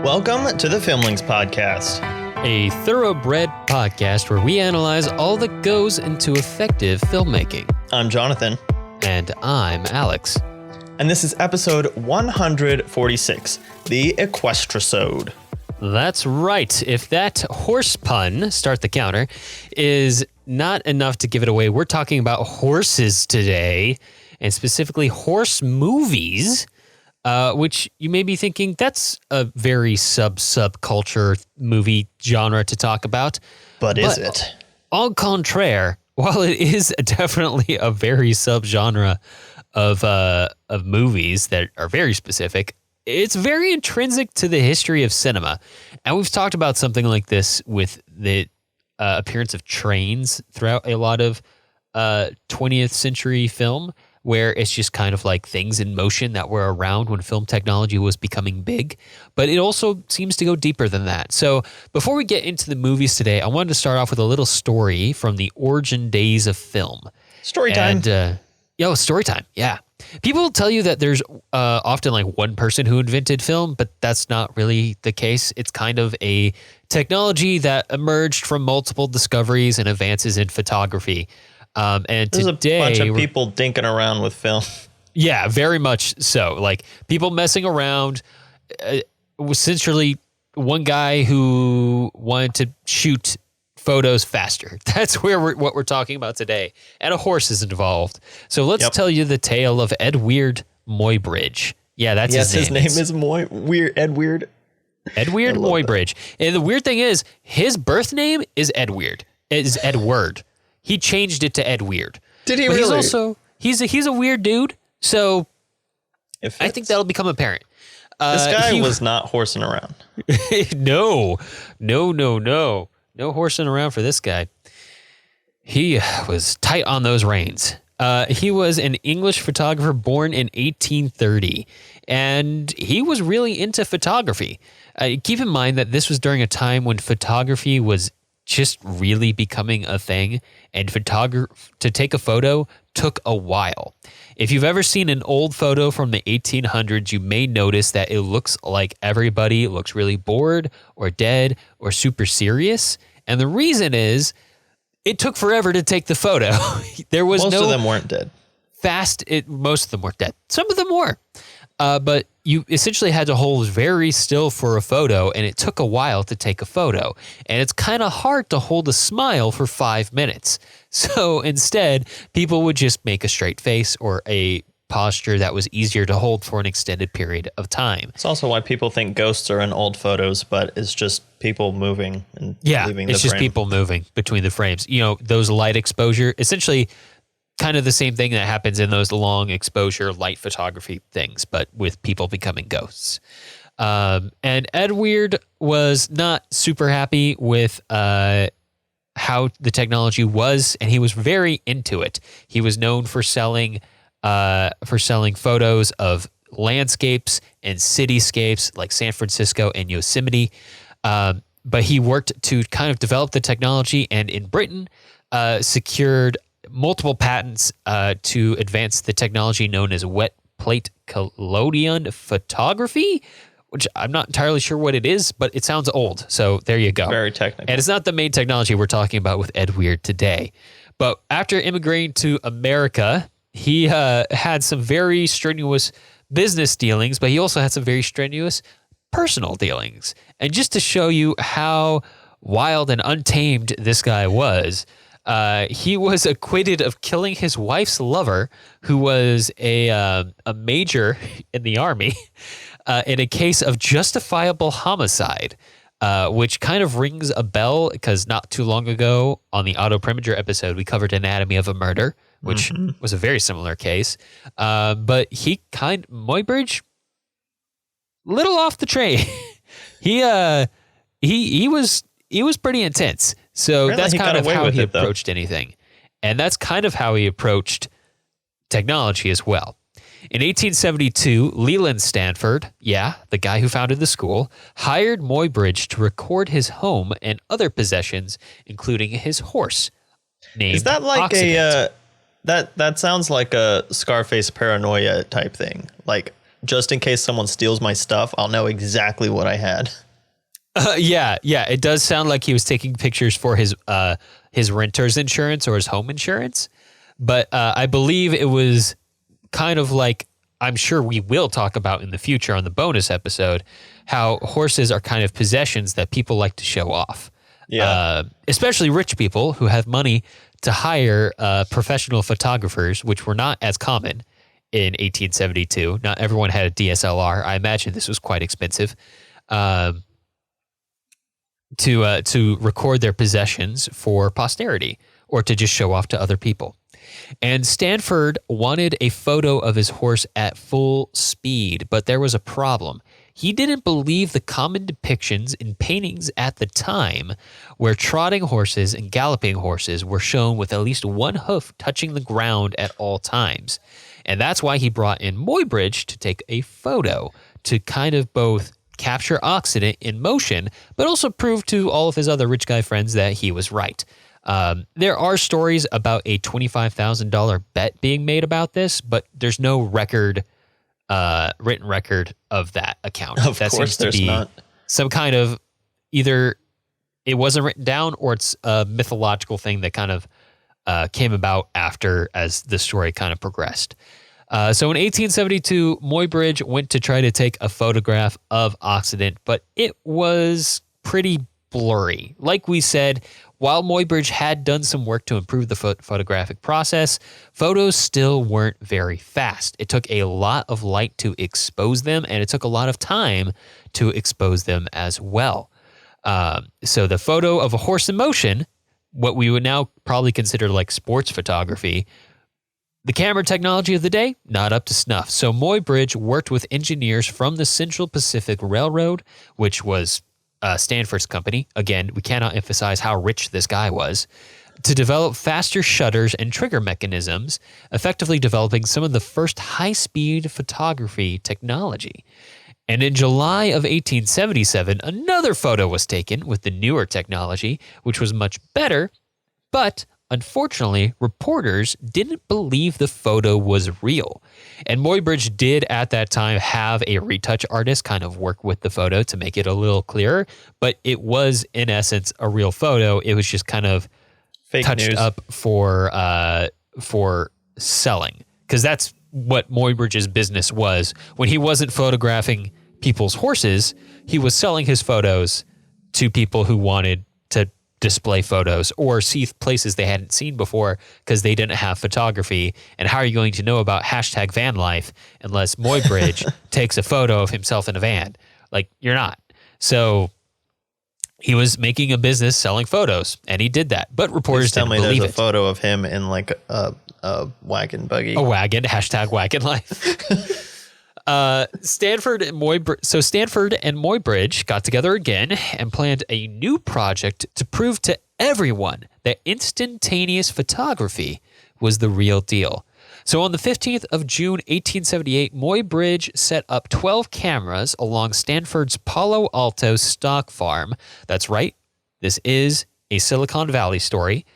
Welcome to the Filmlings podcast, a thoroughbred podcast where we analyze all that goes into effective filmmaking. I'm Jonathan. And I'm Alex. And this is episode 146, the Equestrisode. That's right. If that horse pun, start the counter, is not enough to give it away, we're talking about horses today, and specifically horse movies. Which you may be thinking, that's a very subculture movie genre to talk about. But is it? Au contraire, while it is definitely a very subgenre of movies that are very specific, it's very intrinsic to the history of cinema. And we've talked about something like this with the appearance of trains throughout a lot of 20th century film, where it's just kind of like things in motion that were around when film technology was becoming big. But it also seems to go deeper than that. So before we get into the movies today, I wanted to start off with a little story from the origin days of film. Story time. And, story time. Yeah. People will tell you that there's often like one person who invented film, but that's not really the case. It's kind of a technology that emerged from multiple discoveries and advances in photography. And There's today, a bunch of people dinking around with film. Yeah, very much so. Like people messing around. Essentially, one guy who wanted to shoot photos faster. That's what we're talking about today. And a horse is involved. So let's tell you the tale of Ed Weird Muybridge. Yeah, that's his name. Yes, his name is Ed Weird. Ed Weird Muybridge. And the weird thing is, his birth name is Ed Weird. It is Edward. He changed it to Ed Weird. Did he but really? He's a weird dude. So I think that'll become apparent. This guy was not horsing around. No horsing around for this guy. He was tight on those reins. He was an English photographer born in 1830, and he was really into photography. Keep in mind that this was during a time when photography was just really becoming a thing, and to take a photo took a while. If you've ever seen an old photo from the 1800s, you may notice that it looks like everybody looks really bored or dead or super serious. And the reason is it took forever to take the photo. Most of them weren't dead. Most of them were dead. Some of them were. But you essentially had to hold very still for a photo, and it took a while to take a photo. And it's kind of hard to hold a smile for 5 minutes. So instead, people would just make a straight face or a posture that was easier to hold for an extended period of time. It's also why people think ghosts are in old photos, but it's just people moving and leaving the frame. It's just people moving between the frames. You know, those light exposure, essentially kind of the same thing that happens in those long exposure light photography things, but with people becoming ghosts. And Ed Weird was not super happy with how the technology was, and he was very into it. He was known for selling photos of landscapes and cityscapes like San Francisco and Yosemite. But he worked to kind of develop the technology, and in Britain, secured multiple patents to advance the technology known as wet plate collodion photography, which I'm not entirely sure what it is, but it sounds old. So there you go. Very technical. And it's not the main technology we're talking about with Ed Weird today. But after immigrating to America, he had some very strenuous business dealings, but he also had some very strenuous personal dealings. And just to show you how wild and untamed this guy was, he was acquitted of killing his wife's lover, who was a major in the army, in a case of justifiable homicide, which kind of rings a bell because not too long ago on the Otto Preminger episode, we covered Anatomy of a Murder, which was a very similar case. But Muybridge, little off the train. he was pretty intense. So Apparently that's kind of how he though. approached anything. And that's kind of how he approached technology as well. In 1872, Leland Stanford, the guy who founded the school, hired Muybridge to record his home and other possessions, including his horse, named Is that like Occident. that sounds like a Scarface paranoia type thing? Like just in case someone steals my stuff, I'll know exactly what I had. Yeah. It does sound like he was taking pictures for his renter's insurance or his home insurance. But I believe it was kind of like, I'm sure we will talk about in the future on the bonus episode, how horses are kind of possessions that people like to show off. Yeah. Especially rich people who have money to hire professional photographers, which were not as common in 1872. Not everyone had a DSLR. I imagine this was quite expensive. To record their possessions for posterity or to just show off to other people. And Stanford wanted a photo of his horse at full speed, but there was a problem. He didn't believe the common depictions in paintings at the time where trotting horses and galloping horses were shown with at least one hoof touching the ground at all times. And that's why he brought in Muybridge to take a photo to kind of both capture Occident in motion, but also prove to all of his other rich guy friends that he was right. There are stories about a $25,000 bet being made about this, but there's no written record of that account. Of that course there's not. Some kind of either it wasn't written down or it's a mythological thing that kind of came about after as the story kind of progressed. So in 1872, Muybridge went to try to take a photograph of Occident, but it was pretty blurry. Like we said, while Muybridge had done some work to improve the photographic process, photos still weren't very fast. It took a lot of light to expose them, and it took a lot of time to expose them as well. So the photo of a horse in motion, what we would now probably consider like sports photography, the camera technology of the day, not up to snuff. So Muybridge worked with engineers from the Central Pacific Railroad, which was Stanford's company. Again, we cannot emphasize how rich this guy was, to develop faster shutters and trigger mechanisms, effectively developing some of the first high-speed photography technology. And in July of 1877, another photo was taken with the newer technology, which was much better, but unfortunately, reporters didn't believe the photo was real. And Muybridge did at that time have a retouch artist kind of work with the photo to make it a little clearer, but it was in essence a real photo. It was just kind of Fake touched news. up for selling, because that's what Muybridge's business was. When he wasn't photographing people's horses, he was selling his photos to people who wanted to display photos or see places they hadn't seen before because they didn't have photography. And how are you going to know about hashtag van life unless Muybridge takes a photo of himself in a van? Like, you're not. So he was making a business selling photos, and he did that. But reporters didn't believe it. There's a photo of him in like a wagon buggy. A wagon, hashtag wagon life. Stanford and Muybridge got together again and planned a new project to prove to everyone that instantaneous photography was the real deal. So on the 15th of June, 1878, Muybridge set up 12 cameras along Stanford's Palo Alto stock farm. That's right. This is a Silicon Valley story.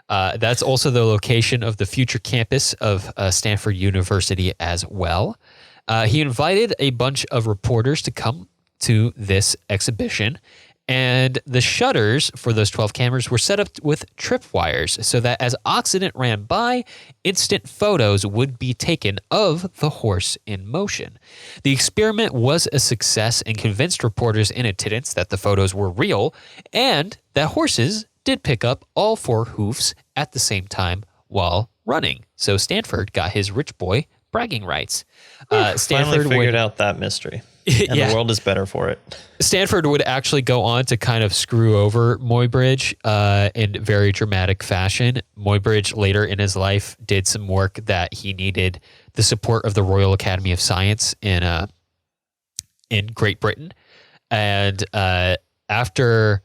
That's also the location of the future campus of Stanford University as well. He invited a bunch of reporters to come to this exhibition, and the shutters for those 12 cameras were set up with tripwires so that as Occident ran by, instant photos would be taken of the horse in motion. The experiment was a success and convinced reporters in attendance that the photos were real and that horses did pick up all four hoofs at the same time while running. So Stanford got his rich boy bragging rights. Stanford figured out that mystery, and the world is better for it. Stanford would actually go on to kind of screw over Muybridge in very dramatic fashion. Muybridge later in his life did some work that he needed the support of the Royal Academy of Science in Great Britain, and after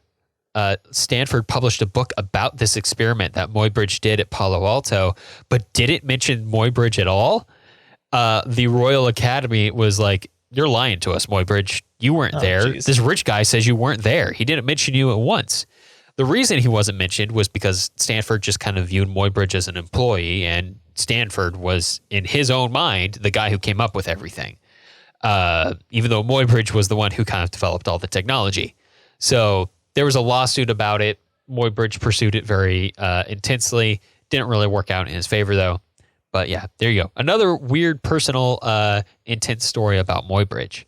Stanford published a book about this experiment that Muybridge did at Palo Alto, but didn't mention Muybridge at all. The Royal Academy was like, "You're lying to us, Muybridge. You weren't there. Geez. This rich guy says you weren't there. He didn't mention you at once." The reason he wasn't mentioned was because Stanford just kind of viewed Muybridge as an employee, and Stanford was, in his own mind, the guy who came up with everything. even though Muybridge was the one who kind of developed all the technology. So there was a lawsuit about it. Muybridge pursued it very intensely. Didn't really work out in his favor, though. But yeah, there you go. Another weird, personal, intense story about Muybridge.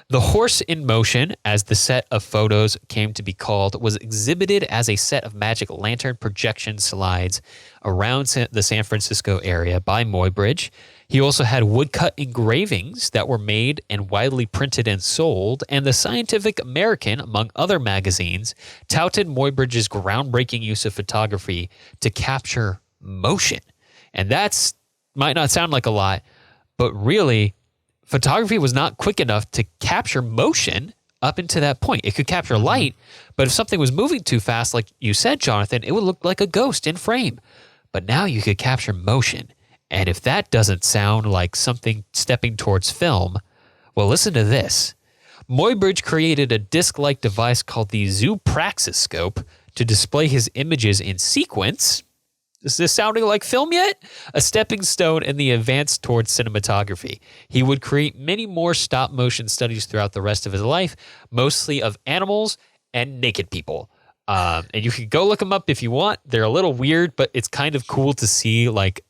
The horse in motion, as the set of photos came to be called, was exhibited as a set of magic lantern projection slides around the San Francisco area by Muybridge. He also had woodcut engravings that were made and widely printed and sold, and the Scientific American, among other magazines, touted Muybridge's groundbreaking use of photography to capture motion. And that's might not sound like a lot, but really, photography was not quick enough to capture motion up until that point. It could capture light, but if something was moving too fast, like you said, Jonathan, it would look like a ghost in frame. But now you could capture motion. And if that doesn't sound like something stepping towards film, well, listen to this. Muybridge created a disc-like device called the Zoopraxiscope to display his images in sequence. Is this sounding like film yet? A stepping stone in the advance towards cinematography. He would create many more stop-motion studies throughout the rest of his life, mostly of animals and naked people. And you can go look them up if you want. They're a little weird, but it's kind of cool to see like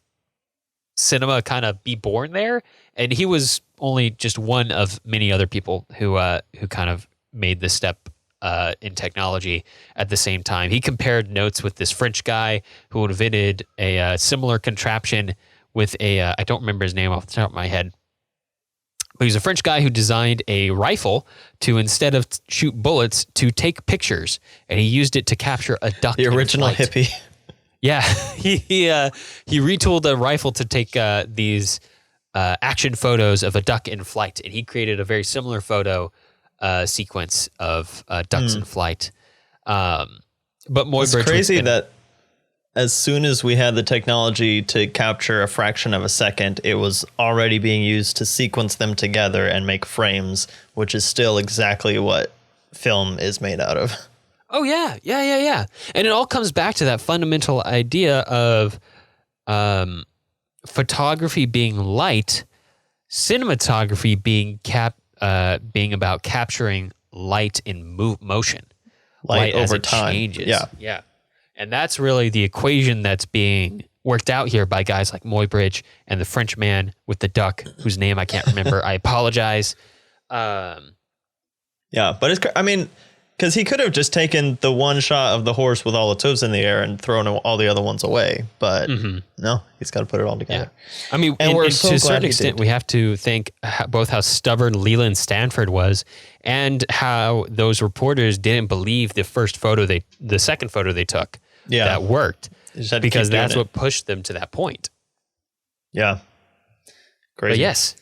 cinema kind of be born there. And he was only just one of many other people who kind of made this step in technology at the same time. He compared notes with this French guy who invented a similar contraption with I don't remember his name off the top of my head, but he's a French guy who designed a rifle to, instead of shoot bullets, to take pictures, and he used it to capture a duck. The original hippie. Yeah, he retooled a rifle to take these action photos of a duck in flight, and he created a very similar photo sequence of ducks in flight. But Muybridge, it's crazy that as soon as we had the technology to capture a fraction of a second, it was already being used to sequence them together and make frames, which is still exactly what film is made out of. Oh, yeah. And it all comes back to that fundamental idea of photography being light, cinematography being about capturing light in motion. Light over time. Changes. Yeah. And that's really the equation that's being worked out here by guys like Muybridge and the French man with the duck, whose name I can't remember. I apologize. Yeah, but because he could have just taken the one shot of the horse with all its hooves in the air and thrown all the other ones away. But no, he's got to put it all together. Yeah. I mean, and to a certain extent, we have to think both how stubborn Leland Stanford was and how those reporters didn't believe the second photo they took that worked, because that's what pushed them to that point. Yeah. Crazy. But yes.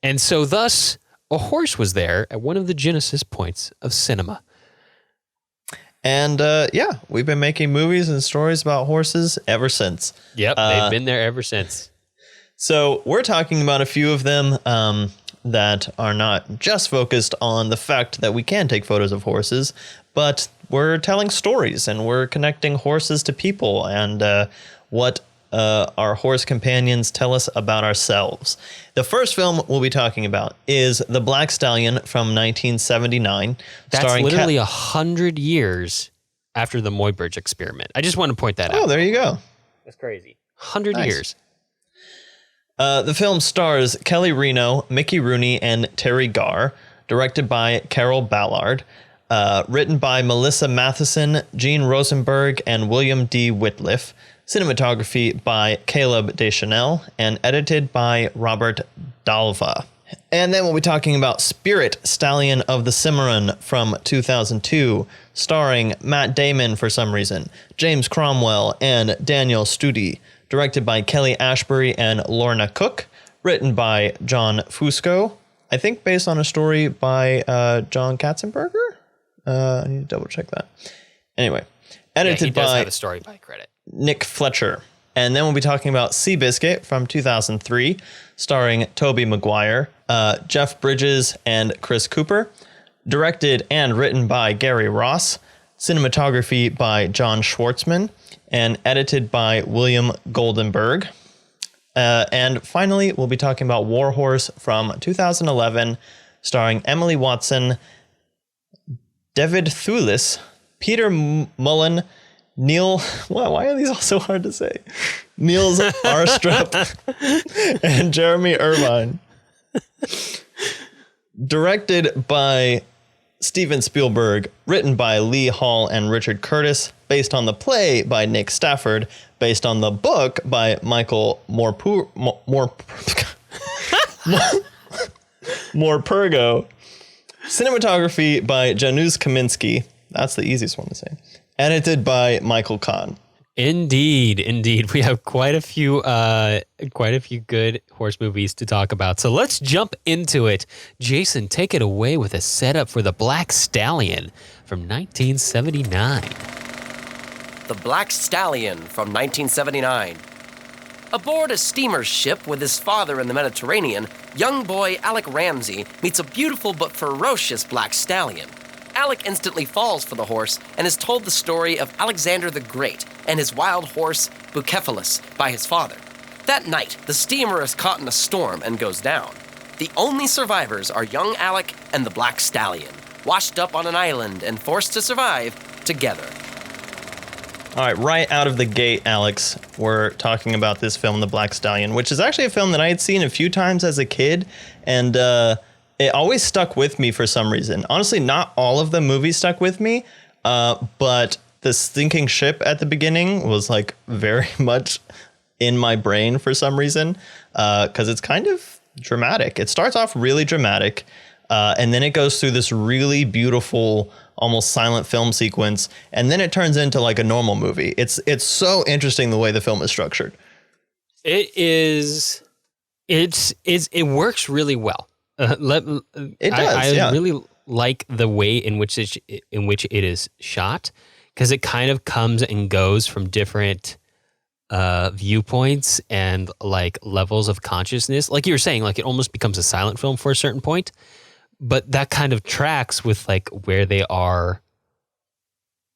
And so thus, a horse was there at one of the genesis points of cinema. And we've been making movies and stories about horses ever since. Yep, they've been there ever since. So we're talking about a few of them that are not just focused on the fact that we can take photos of horses, but we're telling stories and we're connecting horses to people and what our horse companions tell us about ourselves. The first film we'll be talking about is The Black Stallion from 1979. That's literally 100 years after the Muybridge experiment. I just want to point that out. Oh, there you go. That's crazy. 100 years. The film stars Kelly Reno, Mickey Rooney, and Terry Garr, directed by Carol Ballard, written by Melissa Matheson, Gene Rosenberg, and William D. Whitliff, cinematography by Caleb Deschanel, and edited by Robert Dalva. And then we'll be talking about Spirit, Stallion of the Cimarron from 2002, starring Matt Damon for some reason, James Cromwell, and Daniel Studi, directed by Kelly Ashbury and Lorna Cook, written by John Fusco, I think based on a story by John Katzenberger? I need to double check that. Anyway, edited he does by have a story by credit. Nick Fletcher. And then we'll be talking about Seabiscuit from 2003, starring Tobey Maguire, Jeff Bridges, and Chris Cooper. Directed and written by Gary Ross. Cinematography by John Schwartzman. And edited by William Goldenberg. And finally, we'll be talking about War Horse from 2011, starring Emily Watson, David Thewlis, Peter Mullen, Neil... Why are these all so hard to say? Niels Arstrup, and Jeremy Irvine. Directed by Steven Spielberg, written by Lee Hall and Richard Curtis, based on the play by Nick Stafford, based on the book by Michael Morpurgo, cinematography by Janusz Kaminski, that's the easiest one to say, edited by Michael Kahn. Indeed. We have quite a few good horse movies to talk about. So let's jump into it. Jason, take it away with a setup for The Black Stallion from 1979. The Black Stallion from 1979. Aboard a steamer ship with his father in the Mediterranean, young boy Alec Ramsey meets a beautiful but ferocious black stallion. Alec instantly falls for the horse and is told the story of Alexander the Great and his wild horse Bucephalus by his father. That night, the steamer is caught in a storm and goes down. The only survivors are young Alec and the Black Stallion, washed up on an island and forced to survive together. All right out of the gate, Alex, we're talking about this film, The Black Stallion, which is actually a film that I had seen a few times as a kid, and it always stuck with me for some reason. Honestly, not all of the movies stuck with me, but the sinking ship at the beginning was like very much in my brain for some reason, because it's kind of dramatic. It starts off really dramatic, and then it goes through this really beautiful, almost silent film sequence, and then it turns into like a normal movie. It's so interesting the way the film is structured. It works really well. It does. I really like the way in which it is shot, because it kind of comes and goes from different viewpoints and like levels of consciousness. Like you were saying, like it almost becomes a silent film for a certain point, but that kind of tracks with like where they are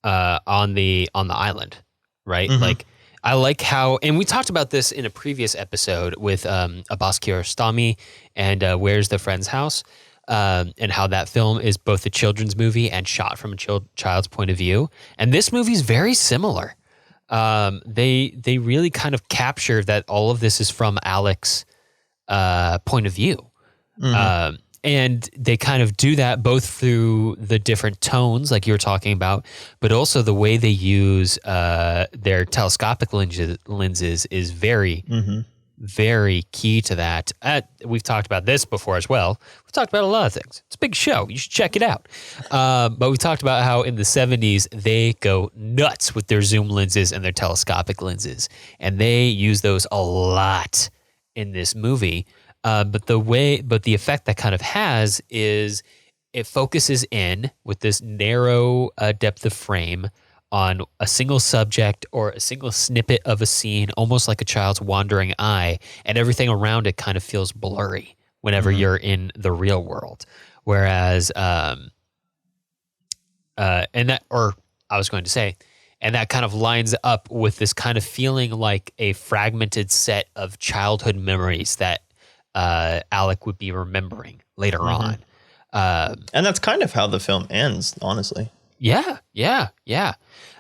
on the island, right? Mm-hmm. Like I like how, and we talked about this in a previous episode with Abbas Kiarostami and Where's the Friend's House, and how that film is both a children's movie and shot from a child's point of view. And this movie is very similar. They really kind of capture that all of this is from Alec's point of view. Mm-hmm. And they kind of do that both through the different tones, like you were talking about, but also the way they use their telescopic lenses is very, very key to that. We've talked about this before as well. We've talked about a lot of things. It's a big show. You should check it out. But we talked about how in the 70s, they go nuts with their zoom lenses and their telescopic lenses. And they use those a lot in this movie. But the effect that kind of has is it focuses in with this narrow depth of frame on a single subject or a single snippet of a scene, almost like a child's wandering eye, and everything around it kind of feels blurry whenever you're in the real world. Whereas, and that kind of lines up with this kind of feeling like a fragmented set of childhood memories that Alec would be remembering later on. And that's kind of how the film ends, honestly. Yeah.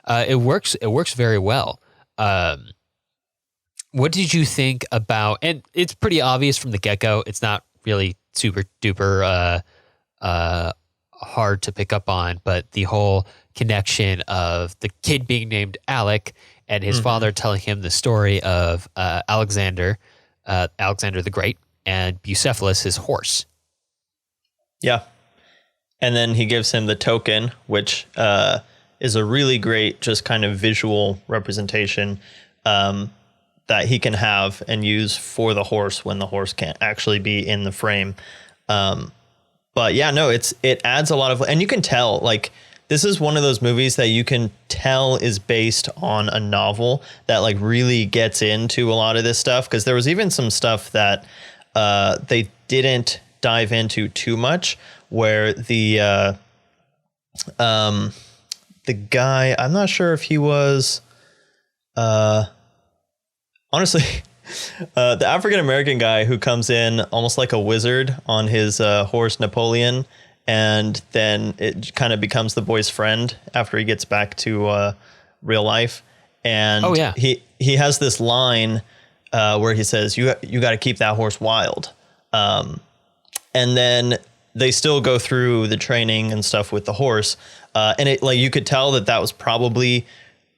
It works very well. What did you think about, and it's pretty obvious from the get-go, it's not really super duper hard to pick up on, but the whole connection of the kid being named Alec and his father telling him the story of Alexander the Great, and Bucephalus, his horse. Yeah. And then he gives him the token, which is a really great just kind of visual representation that he can have and use for the horse when the horse can't actually be in the frame. But yeah, no, it adds a lot of, and you can tell, like, this is one of those movies that you can tell is based on a novel that like really gets into a lot of this stuff. Because there was even some stuff that they didn't dive into too much, where the guy, I'm not sure if he was, honestly, The African-American guy who comes in almost like a wizard on his horse Napoleon, and then it kind of becomes the boy's friend after he gets back to real life. And he has this line where he says, you got to keep that horse wild. And then they still go through the training and stuff with the horse. And it, like, you could tell that was probably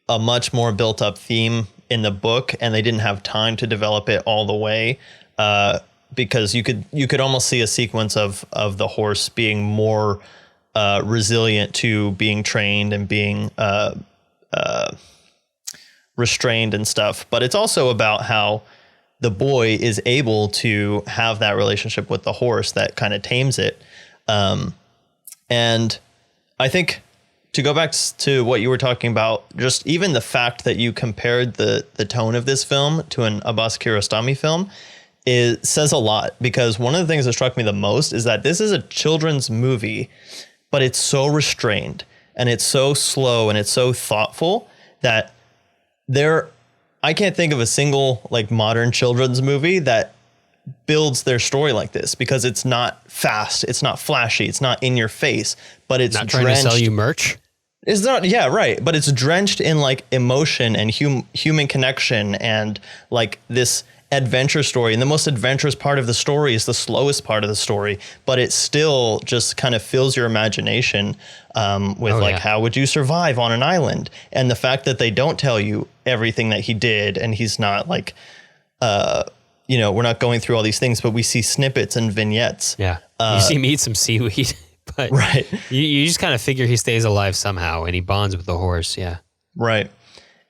a much more built up theme in the book, and they didn't have time to develop it all the way. Because you could almost see a sequence of the horse being more resilient to being trained and being restrained and stuff. But it's also about how the boy is able to have that relationship with the horse that kind of tames it. And I think, to go back to what you were talking about, just even the fact that you compared the tone of this film to an Abbas Kiarostami film, it says a lot, because one of the things that struck me the most is that this is a children's movie, but it's so restrained and it's so slow and it's so thoughtful that I can't think of a single like modern children's movie that builds their story like this, because it's not fast, it's not flashy, it's not in your face, but it's not trying to sell you merch. It's not, yeah, right. But it's drenched in like emotion and human connection and like this adventure story. And the most adventurous part of the story is the slowest part of the story, but it still just kind of fills your imagination with how would you survive on an island? And the fact that they don't tell you everything that he did, and he's not like, we're not going through all these things, but we see snippets and vignettes. Yeah. You see him eat some seaweed. But right. You just kind of figure he stays alive somehow, and he bonds with the horse. Yeah. Right.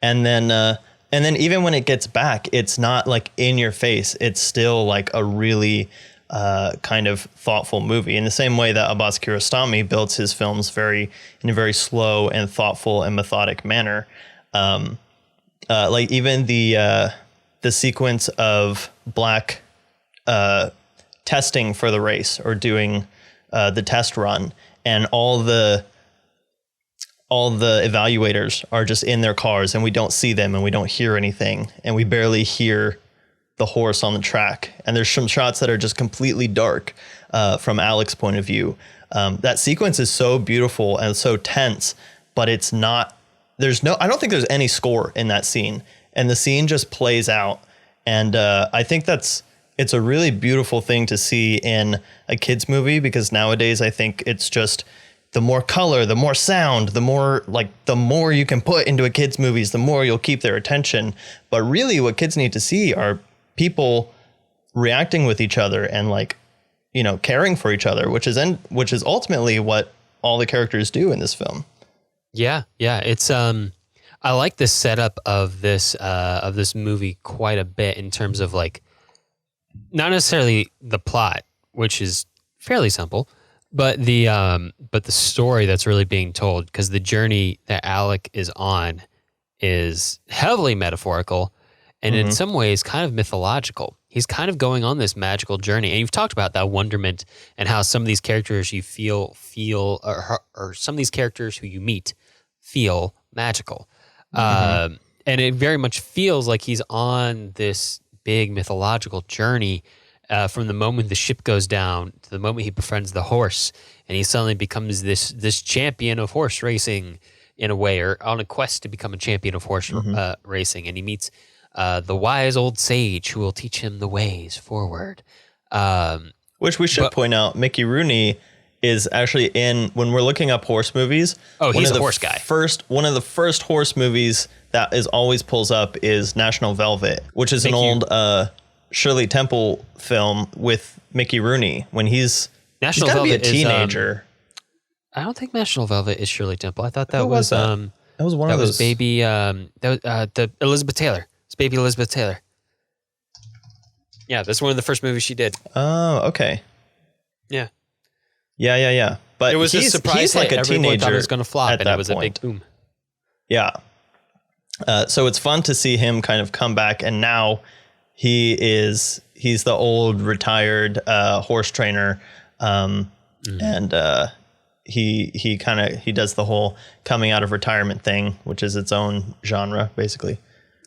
And then even when it gets back, it's not like in your face. It's still like a really kind of thoughtful movie, in the same way that Abbas Kiarostami builds his films in a very slow and thoughtful and methodic manner. Like even the sequence of Black testing for the race, or doing the test run, and all the evaluators are just in their cars, and we don't see them and we don't hear anything, and we barely hear the horse on the track. And there's some shots that are just completely dark from Alec's point of view. That sequence is so beautiful and so tense, but I don't think there's any score in that scene, and the scene just plays out. And I think it's a really beautiful thing to see in a kid's movie, because nowadays I think it's just the more color, the more sound, the more you can put into a kid's movies, the more you'll keep their attention. But really what kids need to see are people reacting with each other and caring for each other, which is ultimately what all the characters do in this film. Yeah. Yeah. It's, I like the setup of this movie quite a bit, in terms of like, not necessarily the plot, which is fairly simple, but the story that's really being told, because the journey that Alec is on is heavily metaphorical, and in some ways kind of mythological. He's kind of going on this magical journey, and you've talked about that wonderment and how some of these characters you feel or some of these characters who you meet feel magical, and it very much feels like he's on this big mythological journey from the moment the ship goes down to the moment he befriends the horse, and he suddenly becomes this champion of horse racing in a way, or on a quest to become a champion of horse racing, and he meets the wise old sage who will teach him the ways forward. Which we should point out, Mickey Rooney is actually when we're looking up horse movies. Oh, he's a horse guy. One of the first horse movies that always pulls up is National Velvet, which is an old Shirley Temple film with Mickey Rooney when he's got to be a teenager. I don't think National Velvet is Shirley Temple. I thought that was that was one of those. Was baby the Elizabeth Taylor. It's baby Elizabeth Taylor. Yeah, that's one of the first movies she did. Oh, okay. Yeah. Yeah. But it was a surprise. He's like a teenager. Thought it was going to flop, and it was point. A big boom. Yeah. So it's fun to see him kind of come back, and now he's the old retired horse trainer, and he does the whole coming out of retirement thing, which is its own genre basically.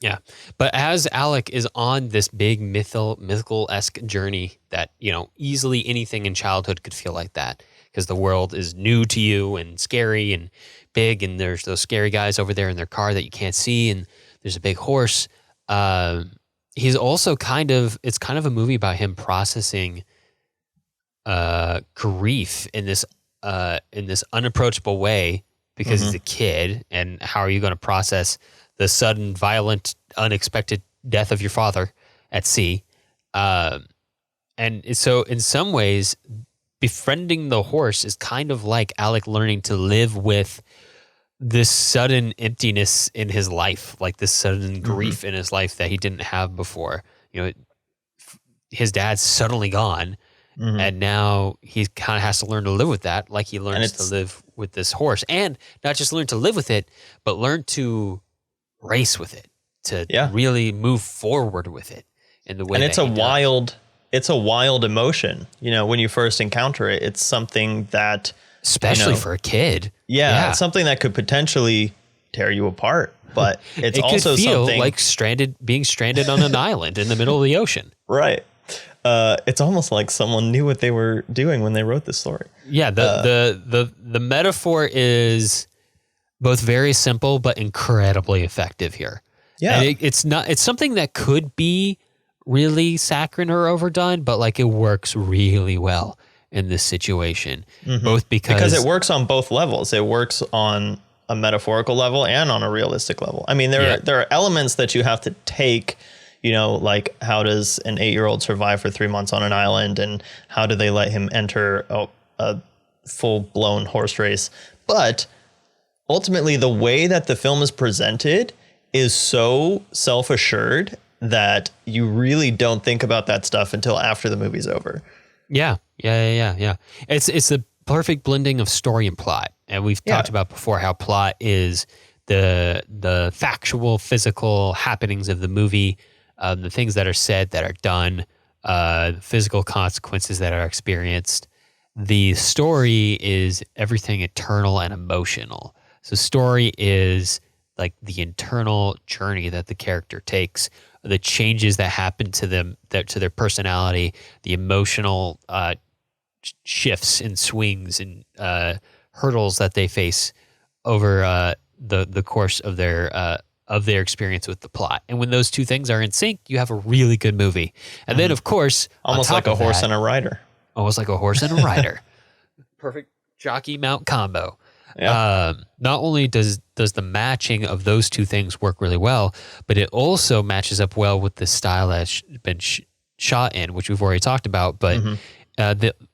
Yeah. But as Alec is on this big mythical-esque journey that, easily anything in childhood could feel like that, because the world is new to you and scary and big, and there's those scary guys over there in their car that you can't see, and there's a big horse. He's also it's kind of a movie about him processing grief in this unapproachable way, because he's a kid, and how are you going to process the sudden, violent, unexpected death of your father at sea? And so in some ways, befriending the horse is kind of like Alec learning to live with this sudden emptiness in his life, like this sudden grief in his life that he didn't have before. His dad's suddenly gone, and now he kind of has to learn to live with that, like he learns to live with this horse. And not just learn to live with it, but learn to race with it, to really move forward with it in the way. And it's a wild emotion. When you first encounter it, it's something that, especially for a kid, it's something that could potentially tear you apart. But it's also could feel something like being stranded on an island in the middle of the ocean. Right. It's almost like someone knew what they were doing when they wrote this story. Yeah. The metaphor is both very simple but incredibly effective here. Yeah. And it's something that could be really saccharine or overdone, but like it works really well in this situation. Both because it works on both levels. It works on a metaphorical level and on a realistic level. I mean, there are elements that you have to take, like how does an 8-year-old survive for 3 months on an island, and how do they let him enter a full-blown horse race? But ultimately, the way that the film is presented is so self-assured that you really don't think about that stuff until after the movie's over. Yeah. It's the perfect blending of story and plot. And we've talked about before how plot is the factual, physical happenings of the movie, the things that are said, that are done, physical consequences that are experienced. The story is everything internal and emotional. So story is like the internal journey that the character takes, the changes that happen to them, to their personality, the emotional shifts and swings and hurdles that they face over the course of their experience with the plot. And when those two things are in sync, you have a really good movie. And then, of course, almost like a horse and a rider. Almost like a horse and a rider. Perfect jockey mount combo. Yeah. Not only does the matching of those two things work really well, but it also matches up well with the style that's been shot in, which we've already talked about. But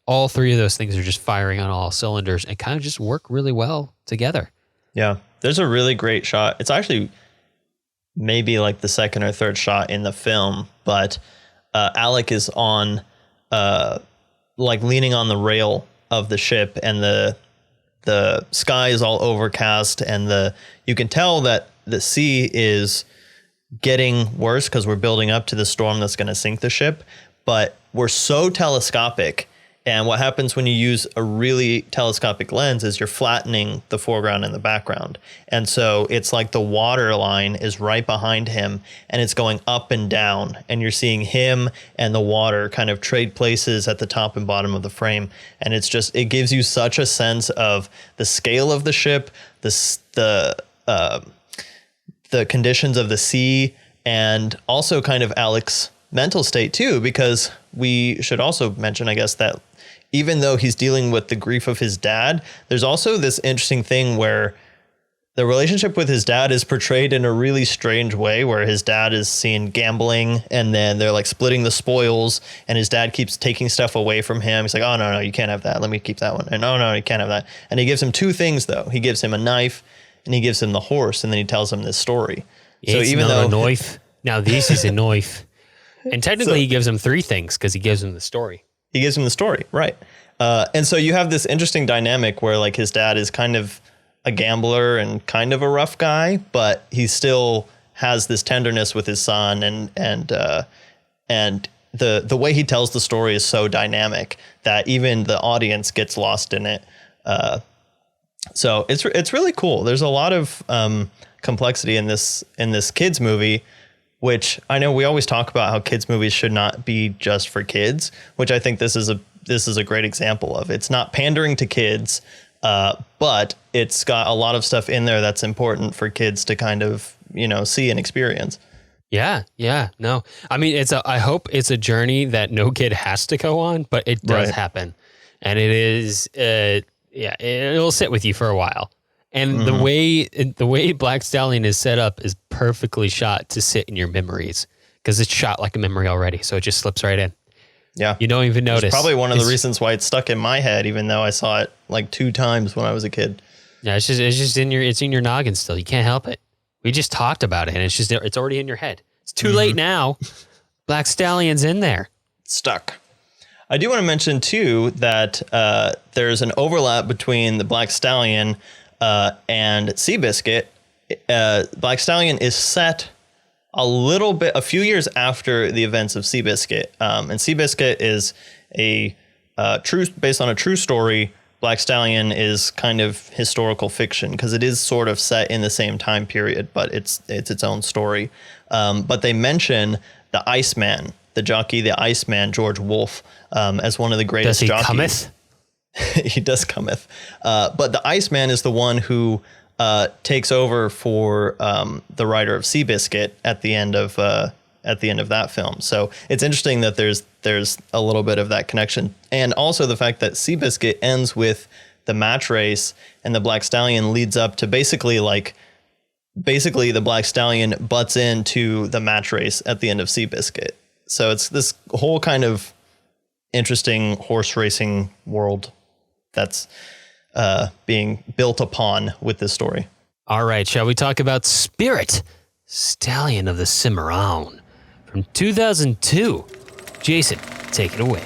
all three of those things are just firing on all cylinders and kind of just work really well together. Yeah, there's a really great shot. It's actually maybe like the second or third shot in the film, but Alec is on like leaning on the rail of the ship, and the sky is all overcast, and you can tell that the sea is getting worse because we're building up to the storm that's going to sink the ship. But we're so telescopic, and what happens when you use a really telescopic lens is you're flattening the foreground and the background. And so it's like the water line is right behind him, and it's going up and down, and you're seeing him and the water kind of trade places at the top and bottom of the frame. And it gives you such a sense of the scale of the ship, the conditions of the sea, and also kind of Alec's mental state too, because we should also mention, I guess, that even though he's dealing with the grief of his dad, there's also this interesting thing where the relationship with his dad is portrayed in a really strange way, where his dad is seen gambling, and then they're like splitting the spoils, and his dad keeps taking stuff away from him. He's like, oh, no, you can't have that. Let me keep that one. And no, you can't have that. And he gives him two things, though. He gives him a knife, and he gives him the horse, and then he tells him this story. So even though a knife, now this is a knife. And technically he gives him three things, because he gives him the story. He gives him the story, right. And so you have this interesting dynamic where like his dad is kind of a gambler and kind of a rough guy, but he still has this tenderness with his son, and the way he tells the story is so dynamic that even the audience gets lost in it. So it's really cool. There's a lot of complexity in this kids movie, which I know we always talk about how kids movies should not be just for kids, which I think this is a great example of. It's not pandering to kids, but it's got a lot of stuff in there that's important for kids to kind of, see and experience. Yeah. No, I mean, I hope it's a journey that no kid has to go on, but it does happen. And it is, it'll sit with you for a while. And the way Black Stallion is set up is perfectly shot to sit in your memories, because it's shot like a memory already. So it just slips right in. Yeah. You don't even notice. It's probably one of the reasons why it's stuck in my head, even though I saw it like 2 times when I was a kid. Yeah. It's just in your noggin still. You can't help it. We just talked about it, and it's already in your head. It's too late now. Black Stallion's in there. Stuck. I do want to mention too that there's an overlap between the Black Stallion and Seabiscuit. Black Stallion is set a few years after the events of Seabiscuit. And Seabiscuit is based on a true story. Black Stallion is kind of historical fiction because it is sort of set in the same time period, but it's its own story. But they mention the Iceman, the jockey, the Iceman, George Wolfe, as one of the greatest jockeys. Cometh? He does cometh. But the Iceman is the one who takes over for the writer of Seabiscuit at the end of that film. So it's interesting that there's a little bit of that connection, and also the fact that Seabiscuit ends with the match race, and the Black Stallion leads up to basically the Black Stallion butts into the match race at the end of Seabiscuit. So it's this whole kind of interesting horse racing world that's being built upon with this story. All right, shall we talk about Spirit, Stallion of the Cimarron, from 2002? Jason, take it away.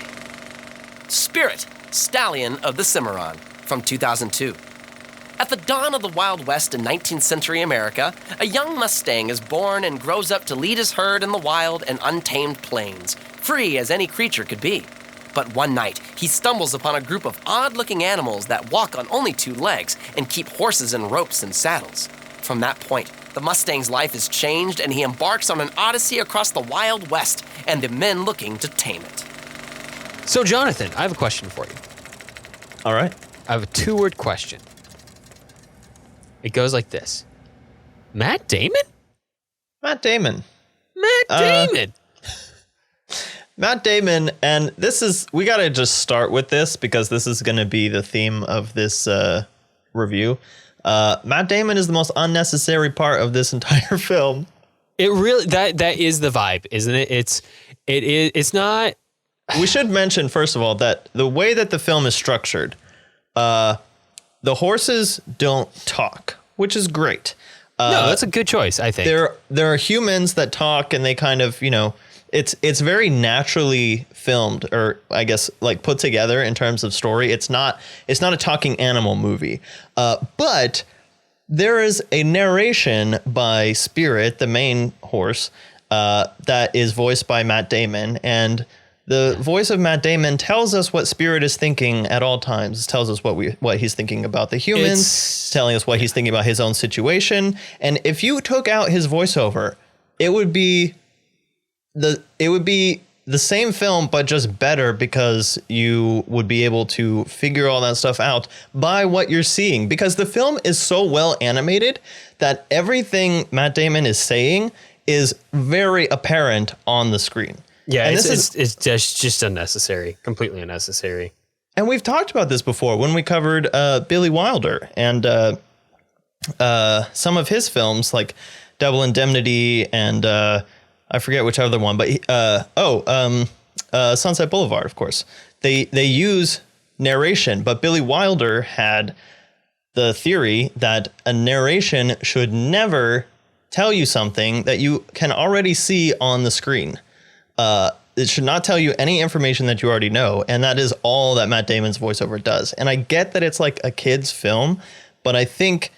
Spirit, Stallion of the Cimarron, from 2002. At the dawn of the Wild West in 19th century America, a young Mustang is born and grows up to lead his herd in the wild and untamed plains, free as any creature could be. But one night, he stumbles upon a group of odd-looking animals that walk on only 2 legs and keep horses in ropes and saddles. From that point, the Mustang's life is changed, and he embarks on an odyssey across the Wild West and the men looking to tame it. So, Jonathan, I have a question for you. All right. I have a 2-word question. It goes like this. Matt Damon? Matt Damon. Matt Damon, and we got to just start with this because this is going to be the theme of this review. Matt Damon is the most unnecessary part of this entire film. It really, that is the vibe, isn't it? It's not. We should mention, first of all, that the way that the film is structured, the horses don't talk, which is great. No, that's a good choice, I think. There are humans that talk, and they kind of, it's very naturally filmed, or I guess like put together in terms of story. It's not a talking animal movie, but there is a narration by Spirit, the main horse, that is voiced by Matt Damon, and the voice of Matt Damon tells us what Spirit is thinking at all times. It tells us what he's thinking about the humans. It's telling us what he's thinking about his own situation. And if you took out his voiceover, it would be the same film, but just better, because you would be able to figure all that stuff out by what you're seeing, because the film is so well animated that everything Matt Damon is saying is very apparent on the screen. Yeah, and it's just unnecessary, completely unnecessary. And we've talked about this before when we covered Billy Wilder and some of his films like Double Indemnity and I forget which other one, but Sunset Boulevard, of course. They use narration, but Billy Wilder had the theory that a narration should never tell you something that you can already see on the screen. It should not tell you any information that you already know, and that is all that Matt Damon's voiceover does. And I get that it's like a kid's film, but I think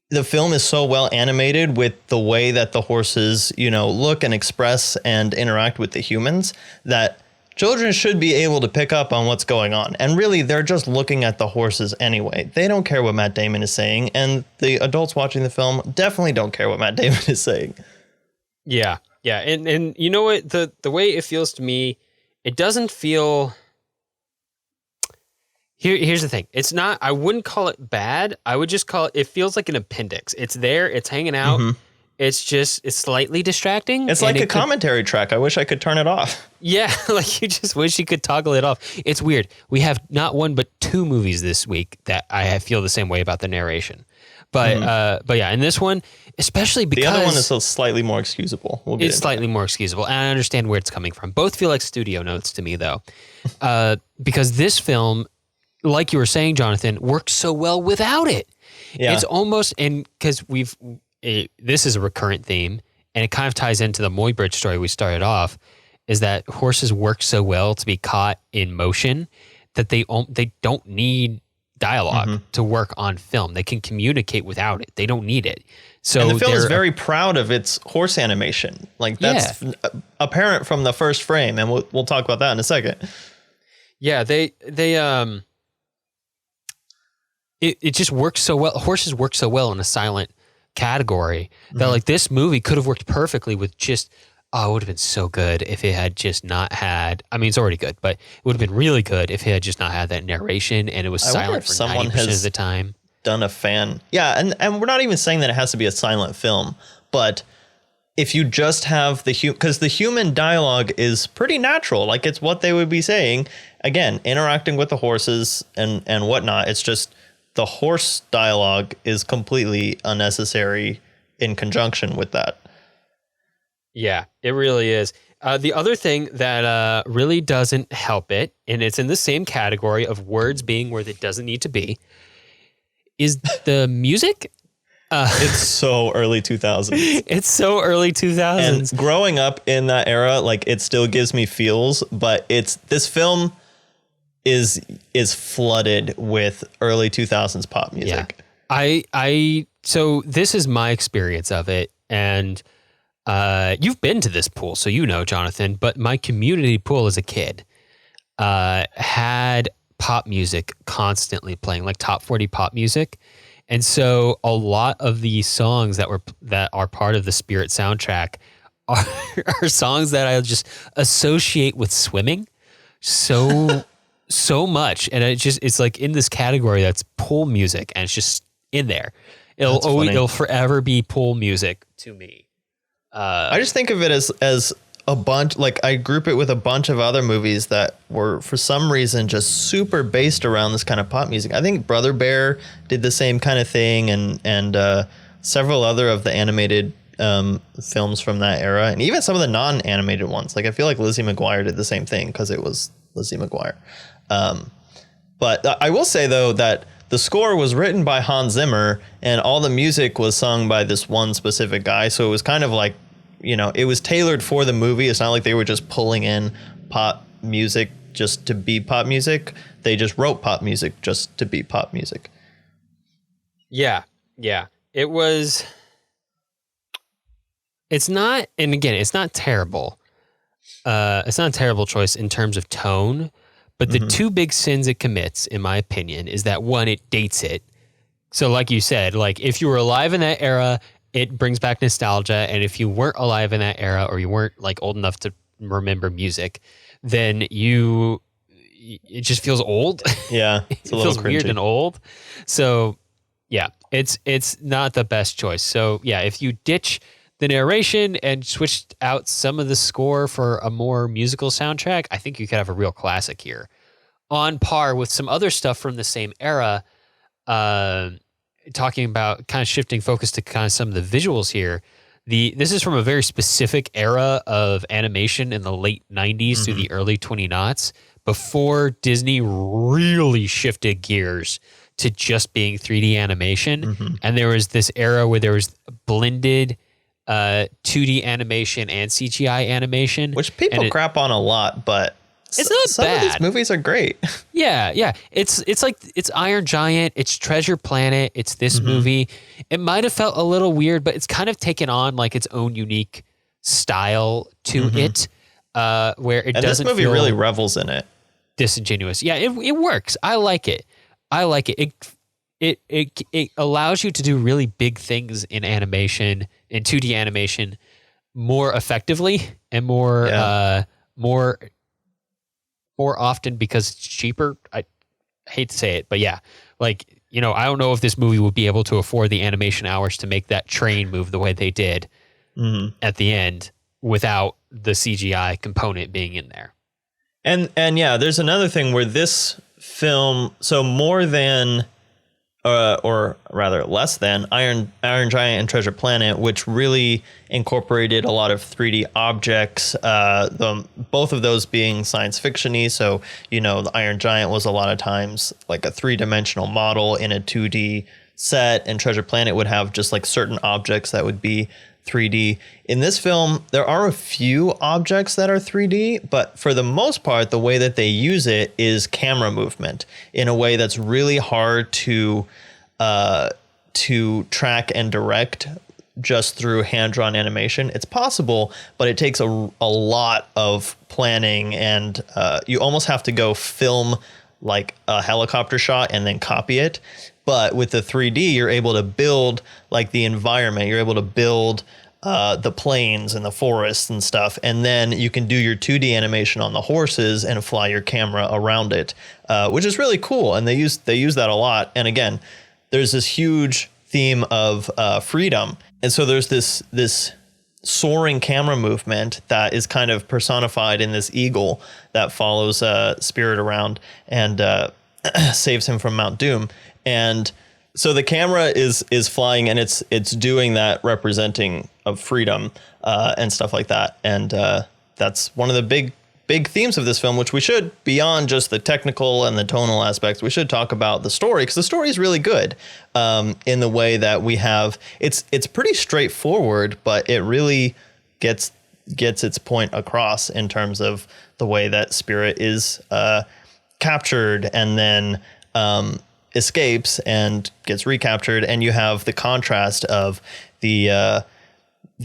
the film is so well animated with the way that the horses, look and express and interact with the humans that children should be able to pick up on what's going on. And really, they're just looking at the horses anyway. They don't care what Matt Damon is saying. And the adults watching the film definitely don't care what Matt Damon is saying. Yeah. Yeah. And you know what? The way it feels to me, it doesn't feel... Here's the thing. It's not... I wouldn't call it bad. I would just call it... It feels like an appendix. It's there. It's hanging out. Mm-hmm. It's slightly distracting. It's like a commentary track. I wish I could turn it off. Yeah, like you just wish you could toggle it off. It's weird. We have not one but two movies this week that I feel the same way about the narration. But yeah, in this one, especially because the other one is so slightly more excusable. It's slightly more excusable, and I understand where it's coming from. Both feel like studio notes to me, though, because this film, like you were saying, Jonathan, works so well without it. Yeah. It's almost, and because this is a recurrent theme, and it kind of ties into the Muybridge story we started off, is that horses work so well to be caught in motion that they don't need dialogue to work on film. They can communicate without it. They don't need it. So and the film is very proud of its horse animation. Like that's apparent from the first frame, and we'll talk about that in a second. Yeah, it just works so well. Horses work so well in a silent category that like this movie could have worked perfectly with just it would have been so good if it had just not had, I mean, it's already good, but it would have been really good if it had just not had that narration and it was silent for 90% of the time. Done a fan. Yeah, and we're not even saying that it has to be a silent film, but if you just have because the human dialogue is pretty natural, like it's what they would be saying, again, interacting with the horses and whatnot. It's just the horse dialogue is completely unnecessary in conjunction with that. Yeah, it really is. The other thing that really doesn't help it, and it's in the same category of words being where it doesn't need to be, is the music. It's so early 2000s. It's so early 2000s. And growing up in that era, like it still gives me feels, but this film is flooded with early 2000s pop music. Yeah. So this is my experience of it, and you've been to this pool, so you know, Jonathan, but my community pool as a kid had pop music constantly playing, like top 40 pop music. And so a lot of the songs that are part of the Spirit soundtrack are songs that I just associate with swimming so much. And it's like in this category that's pool music, and it's just in there. It'll forever be pool music to me. I just think of it as a bunch, like I group it with a bunch of other movies that were for some reason just super based around this kind of pop music. I think Brother Bear did the same kind of thing, and several other of the animated films from that era, and even some of the non-animated ones. Like I feel like Lizzie McGuire did the same thing because it was Lizzie McGuire. But I will say though that the score was written by Hans Zimmer, and all the music was sung by this one specific guy. So it was kind of like, it was tailored for the movie. It's not like they were just pulling in pop music just to be pop music. They just wrote pop music just to be pop music. Yeah. Yeah. It was, it's not, and again, it's not terrible. It's not a terrible choice in terms of tone, but the two big sins it commits, in my opinion, is that one, it dates it. So like you said, like if you were alive in that era, it brings back nostalgia. And if you weren't alive in that era, or you weren't like old enough to remember music, then it just feels old. Yeah. It feels weird and old. So yeah, it's not the best choice. So yeah, if you ditch the narration and switched out some of the score for a more musical soundtrack, I think you could have a real classic here, on par with some other stuff from the same era. Talking about kind of shifting focus to kind of some of the visuals here. This is from a very specific era of animation in the late 90s to the early 2000s, before Disney really shifted gears to just being 3D animation. And there was this era where there was blended 2D animation and CGI animation, which people crap on a lot, but it's not some bad. Of these movies are great. Yeah. It's like, it's Iron Giant, it's Treasure Planet, it's this movie. It might have felt a little weird, but it's kind of taken on like its own unique style to it. where it and doesn't this movie feel really revels in it. disingenuous. Yeah, it works. I like it. It allows you to do really big things in animation, in 2D animation, more effectively and more often because it's cheaper. I hate to say it, but yeah, like, you know, I don't know if this movie would be able to afford the animation hours to make that train move the way they did at the end without the CGI component being in there. And yeah, there's another thing where this film, so more than, or rather less than Iron Giant and Treasure Planet, which really incorporated a lot of 3D objects, both of those being science fiction-y. So, you know, the Iron Giant was a lot of times like a 3-dimensional model in a 2D set, and Treasure Planet would have just like certain objects that would be 3D. In this film, there are a few objects that are 3D, but for the most part, the way that they use it is camera movement in a way that's really hard to track and direct just through hand-drawn animation. It's possible, but it takes a lot of planning, and you almost have to go film like a helicopter shot and then copy it. But with the 3D, you're able to build like the environment. You're able to build the plains and the forests and stuff. And then you can do your 2D animation on the horses and fly your camera around it, which is really cool. And they use that a lot. And again, there's this huge theme of freedom. And so there's this soaring camera movement that is kind of personified in this eagle that follows Spirit around and saves him from Mount Doom. And so the camera is flying, and it's doing that, representing of freedom and stuff like that. And that's one of the big themes of this film, which we should, beyond just the technical and the tonal aspects, we should talk about the story, because the story is really good in the way that we have. It's pretty straightforward, but it really gets its point across in terms of the way that Spirit is captured and then escapes and gets recaptured, and you have the contrast of the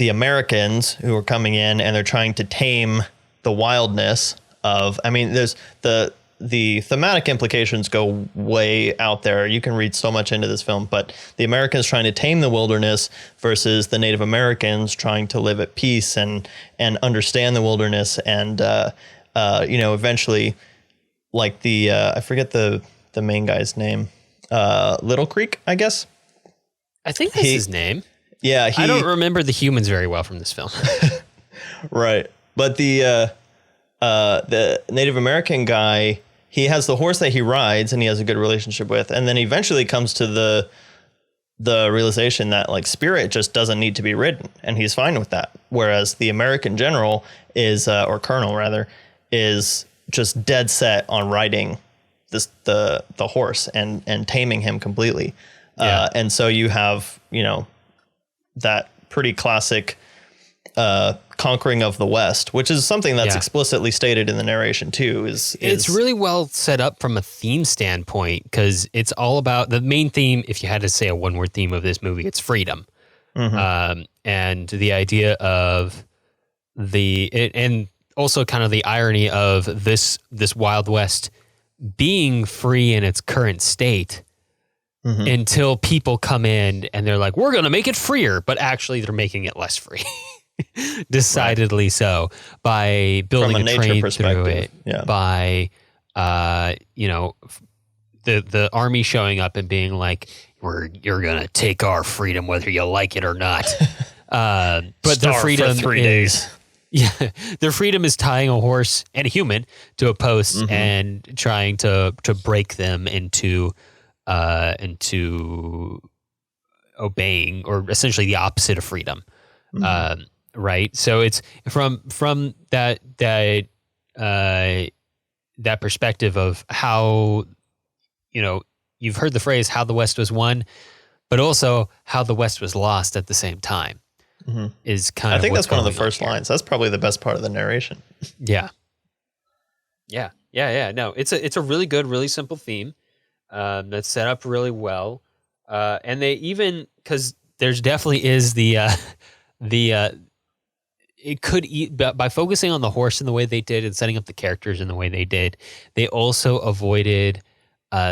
Americans who are coming in and they're trying to tame the wildness of. I mean, there's the thematic implications go way out there. You can read so much into this film, but the Americans trying to tame the wilderness versus the Native Americans trying to live at peace and understand the wilderness, and you know, eventually, like the I forget the main guy's name. Little Creek, I guess. I think that's his name. Yeah, I don't remember the humans very well from this film. Right, but the Native American guy, he has the horse that he rides and he has a good relationship with, and then eventually comes to the realization that like Spirit just doesn't need to be ridden, and he's fine with that. Whereas the American general is, or colonel rather, is just dead set on riding the horse and taming him completely. Yeah. And so you have, you know, that pretty classic conquering of the West, which is something that's explicitly stated in the narration too. It's really well set up from a theme standpoint, because it's all about the main theme. If you had to say a one-word theme of this movie, it's freedom. And the idea of and also kind of the irony of this Wild West being free in its current state until people come in and they're like, we're going to make it freer, but actually they're making it less free. Decidedly so, by building a train through it, by you know, the army showing up and being like, you're going to take our freedom whether you like it or not. But the freedom for 3 days. Yeah, their freedom is tying a horse and a human to a post and trying to break them into obeying, or essentially the opposite of freedom. Right. So it's from that perspective of how, you know, you've heard the phrase how the West was won, but also how the West was lost at the same time. Is kind of, I think that's one of the first lines. That's probably the best part of the narration. Yeah. No, it's a really good, really simple theme that's set up really well. And they even, because there's definitely is the it could but by focusing on the horse in the way they did and setting up the characters in the way they did, they also avoided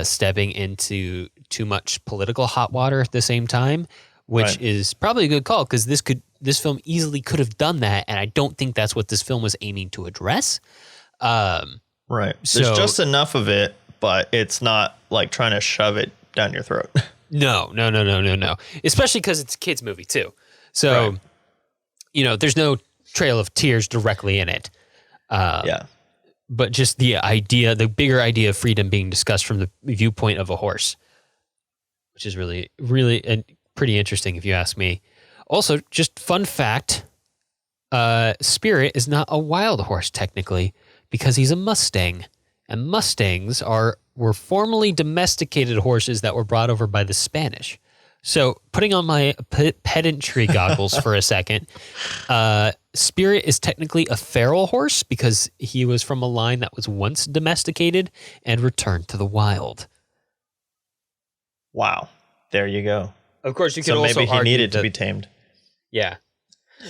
stepping into too much political hot water at the same time, which is probably a good call because this film easily could have done that, and I don't think that's what this film was aiming to address. Right. There's just enough of it, but it's not like trying to shove it down your throat. No. Especially because it's a kid's movie too. So, there's no trail of tears directly in it. But just the bigger idea of freedom being discussed from the viewpoint of a horse, which is really, really pretty interesting if you ask me. Also, just fun fact, Spirit is not a wild horse technically because he's a Mustang. And Mustangs were formerly domesticated horses that were brought over by the Spanish. So putting on my pedantry goggles for a second, Spirit is technically a feral horse because he was from a line that was once domesticated and returned to the wild. Wow. There you go. Of course, you could so also maybe he needed to be tamed. Yeah.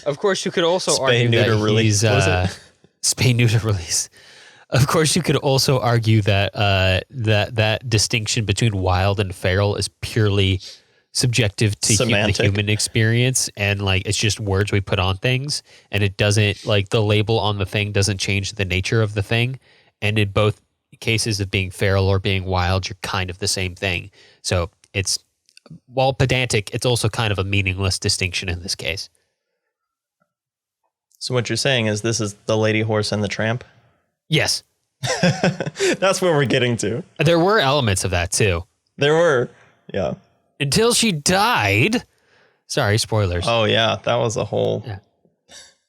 Of course, you could also Spay, argue neuter, that release. spay, neuter, release. Of course, you could also argue that that distinction between wild and feral is purely subjective to the human experience, and like it's just words we put on things, and it doesn't like the label on the thing doesn't change the nature of the thing. And in both cases of being feral or being wild, you're kind of the same thing. So it's while pedantic, it's also kind of a meaningless distinction in this case. So what you're saying is this is the lady horse and the tramp? Yes. That's where we're getting to. There were elements of that too. There were. Yeah. Until she died. Sorry, spoilers. Oh yeah, that was a whole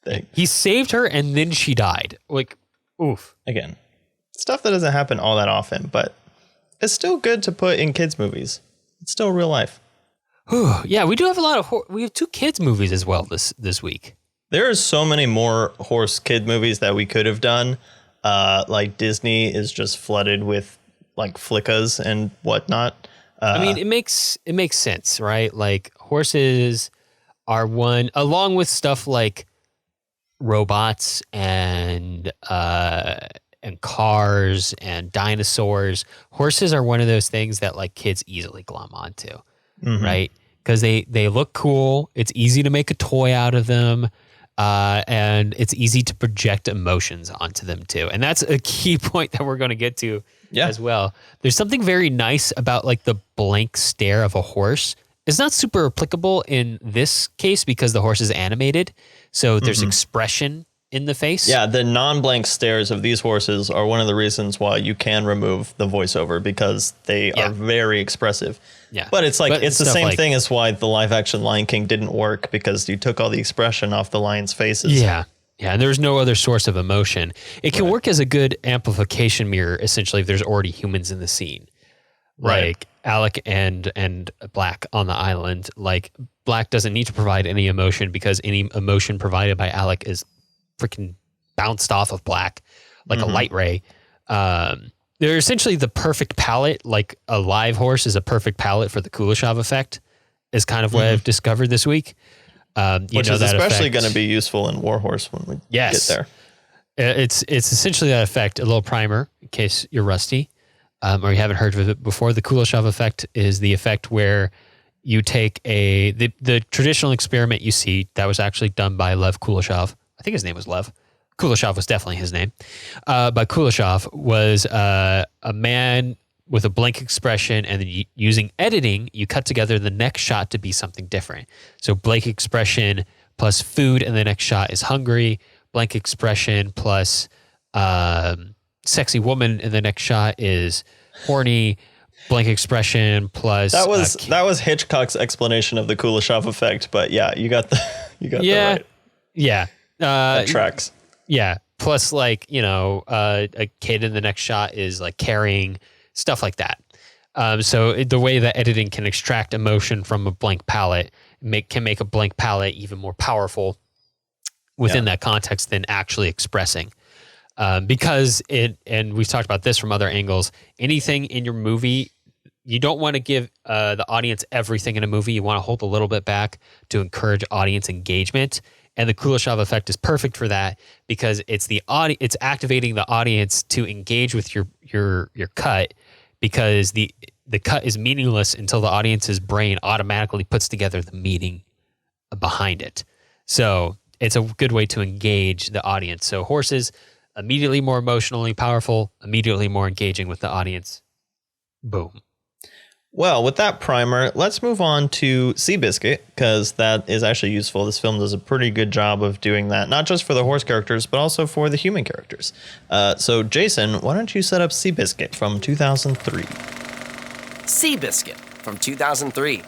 thing. He saved her and then she died. Like, oof. Again, stuff that doesn't happen all that often, but it's still good to put in kids' movies. It's still real life. Yeah, we do have a lot of we have 2 kids movies as well this week. There are so many more horse kid movies that we could have done. Like Disney is just flooded with like flickas and whatnot. I mean, it makes sense, right? Like horses are one, along with stuff like robots and cars and dinosaurs. Horses are one of those things that like kids easily glom onto, right? Because they look cool. It's easy to make a toy out of them. And it's easy to project emotions onto them too. And that's a key point that we're going to get to as well. There's something very nice about like the blank stare of a horse. It's not super applicable in this case because the horse is animated. So there's expression in the face. Yeah, the non-blank stares of these horses are one of the reasons why you can remove the voiceover because they are very expressive. Yeah. But it's like it's the same thing as why the live action Lion King didn't work because you took all the expression off the lions' faces. Yeah. Yeah, and there's no other source of emotion. It can work as a good amplification mirror essentially if there's already humans in the scene. Like Alec and Black on the island, like Black doesn't need to provide any emotion because any emotion provided by Alec is freaking bounced off of Black like a light ray. They're essentially the perfect palette. Like a live horse is a perfect palette for the Kuleshov effect is kind of what I've discovered this week. Which is especially going to be useful in Warhorse when we get there. It's essentially that effect, a little primer in case you're rusty or you haven't heard of it before. The Kuleshov effect is the effect where you take the traditional experiment you see that was actually done by Lev Kuleshov. I think his name was Lev. Kuleshov was definitely his name. But Kuleshov was a man with a blank expression, and then using editing, you cut together the next shot to be something different. So blank expression plus food, and the next shot is hungry. Blank expression plus sexy woman, and the next shot is horny. Blank expression plus that was Hitchcock's explanation of the Kuleshov effect. But yeah, you got that right. Yeah. That tracks. Yeah. Plus, like, a kid in the next shot is like carrying stuff like that. So the way that editing can extract emotion from a blank palette can make a blank palette even more powerful within that context than actually expressing. Because and we've talked about this from other angles, anything in your movie, you don't want to give the audience everything in a movie. You want to hold a little bit back to encourage audience engagement. And the Kuleshov effect is perfect for that because it's it's activating the audience to engage with your cut, because the cut is meaningless until the audience's brain automatically puts together the meaning behind it. So it's a good way to engage the audience. So horses, immediately more emotionally powerful, immediately more engaging with the audience. Boom. Well, with that primer, let's move on to Seabiscuit, because that is actually useful. This film does a pretty good job of doing that, not just for the horse characters, but also for the human characters. So, Jason, why don't you set up Seabiscuit from 2003? Seabiscuit from 2003.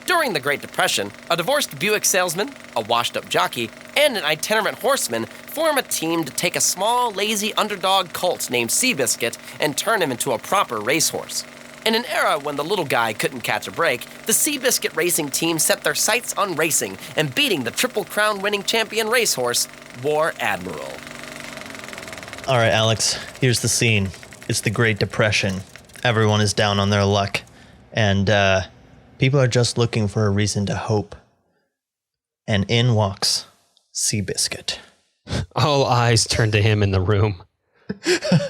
During the Great Depression, a divorced Buick salesman, a washed-up jockey, and an itinerant horseman form a team to take a small, lazy underdog colt named Seabiscuit and turn him into a proper racehorse. In an era when the little guy couldn't catch a break, the Seabiscuit racing team set their sights on racing and beating the Triple Crown winning champion racehorse, War Admiral. All right, Alex, here's the scene. It's the Great Depression. Everyone is down on their luck. And people are just looking for a reason to hope. And in walks Seabiscuit. All eyes turn to him in the room.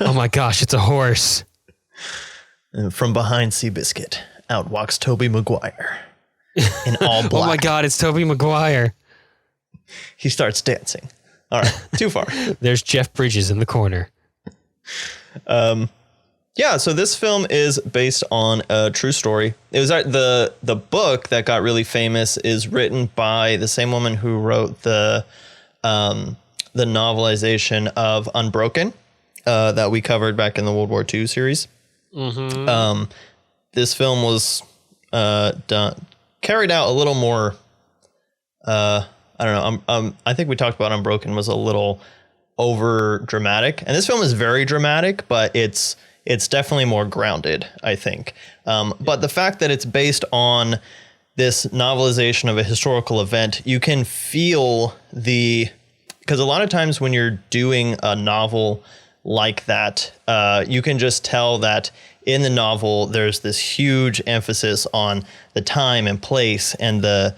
Oh my gosh, it's a horse. And from behind Seabiscuit, out walks Tobey Maguire. In all black. Oh my God, it's Tobey Maguire. He starts dancing. All right, too far. There's Jeff Bridges in the corner. Yeah, so this film is based on a true story. It was the book that got really famous is written by the same woman who wrote the novelization of Unbroken that we covered back in the World War II series. Mm-hmm. This film was carried out a little more. I don't know. I think we talked about Unbroken was a little over dramatic, and this film is very dramatic, but it's definitely more grounded, I think. But the fact that it's based on this novelization of a historical event, you can feel because a lot of times when you're doing a novel like that, you can just tell that in the novel there's this huge emphasis on the time and place and the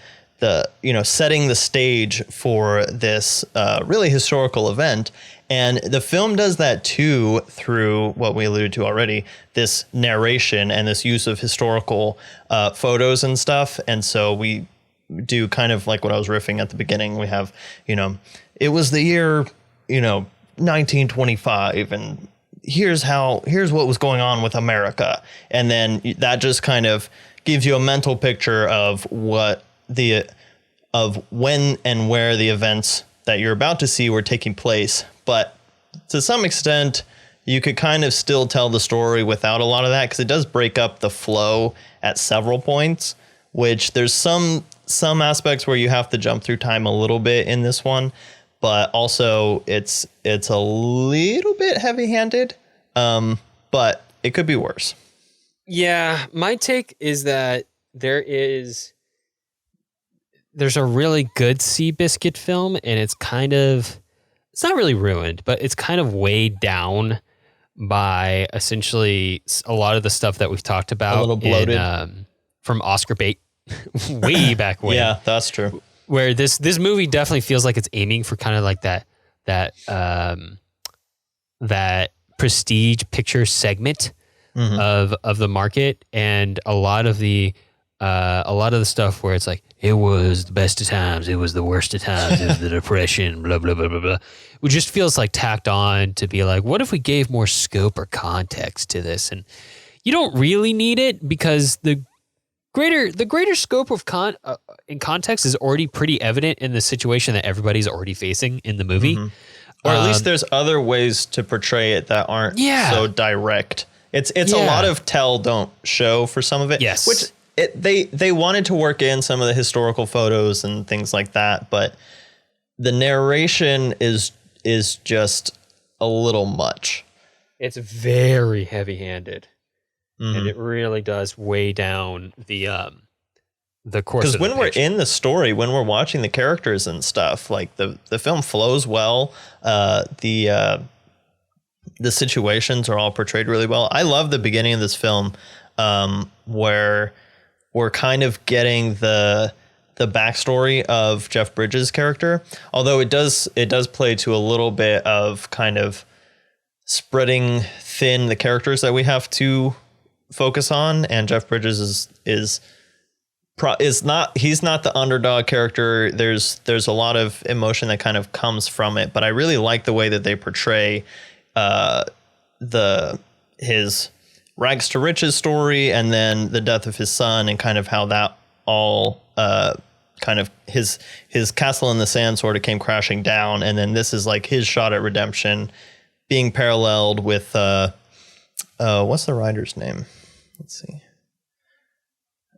setting the stage for this really historical event. And the film does that too through what we alluded to already, this narration and this use of historical photos and stuff. And so we do kind of like what I was riffing at the beginning. We have, it was the year, 1925, and here's what was going on with America. And then that just kind of gives you a mental picture of when and where the events that you're about to see were taking place. But to some extent, you could kind of still tell the story without a lot of that, because it does break up the flow at several points, which there's some aspects where you have to jump through time a little bit in this one, but also it's a little bit heavy-handed, but it could be worse. Yeah, my take is that there's a really good Seabiscuit film, and it's not really ruined, but it's kind of weighed down by essentially a lot of the stuff that we've talked about. A little bloated. From Oscar bait way back when. Yeah, that's true. Where this movie definitely feels like it's aiming for kind of like that prestige picture segment of the market, and a lot of the stuff where it's like, it was the best of times, it was the worst of times, it was the depression, blah, blah, blah, blah, blah. It just feels like tacked on to be like, what if we gave more scope or context to this? And you don't really need it, because the greater scope of in context is already pretty evident in the situation that everybody's already facing in the movie. Mm-hmm. Or at least there's other ways to portray it that aren't so direct. It's a lot of tell, don't show for some of it. Yes. Which they wanted to work in some of the historical photos and things like that, but the narration is just a little much. It's very heavy-handed, and it really does weigh down the course. Because when we're in the story, when we're watching the characters and stuff, like the film flows well. The situations are all portrayed really well. I love the beginning of this film, where we're kind of getting the backstory of Jeff Bridges' character, although it does play to a little bit of kind of spreading thin the characters that we have to focus on. And Jeff Bridges is not, he's not the underdog character. There's a lot of emotion that kind of comes from it, but I really like the way that they portray his rags to riches story, and then the death of his son, and kind of how that all kind of his castle in the sand sort of came crashing down, and then this is like his shot at redemption, being paralleled with what's the writer's name? Let's see.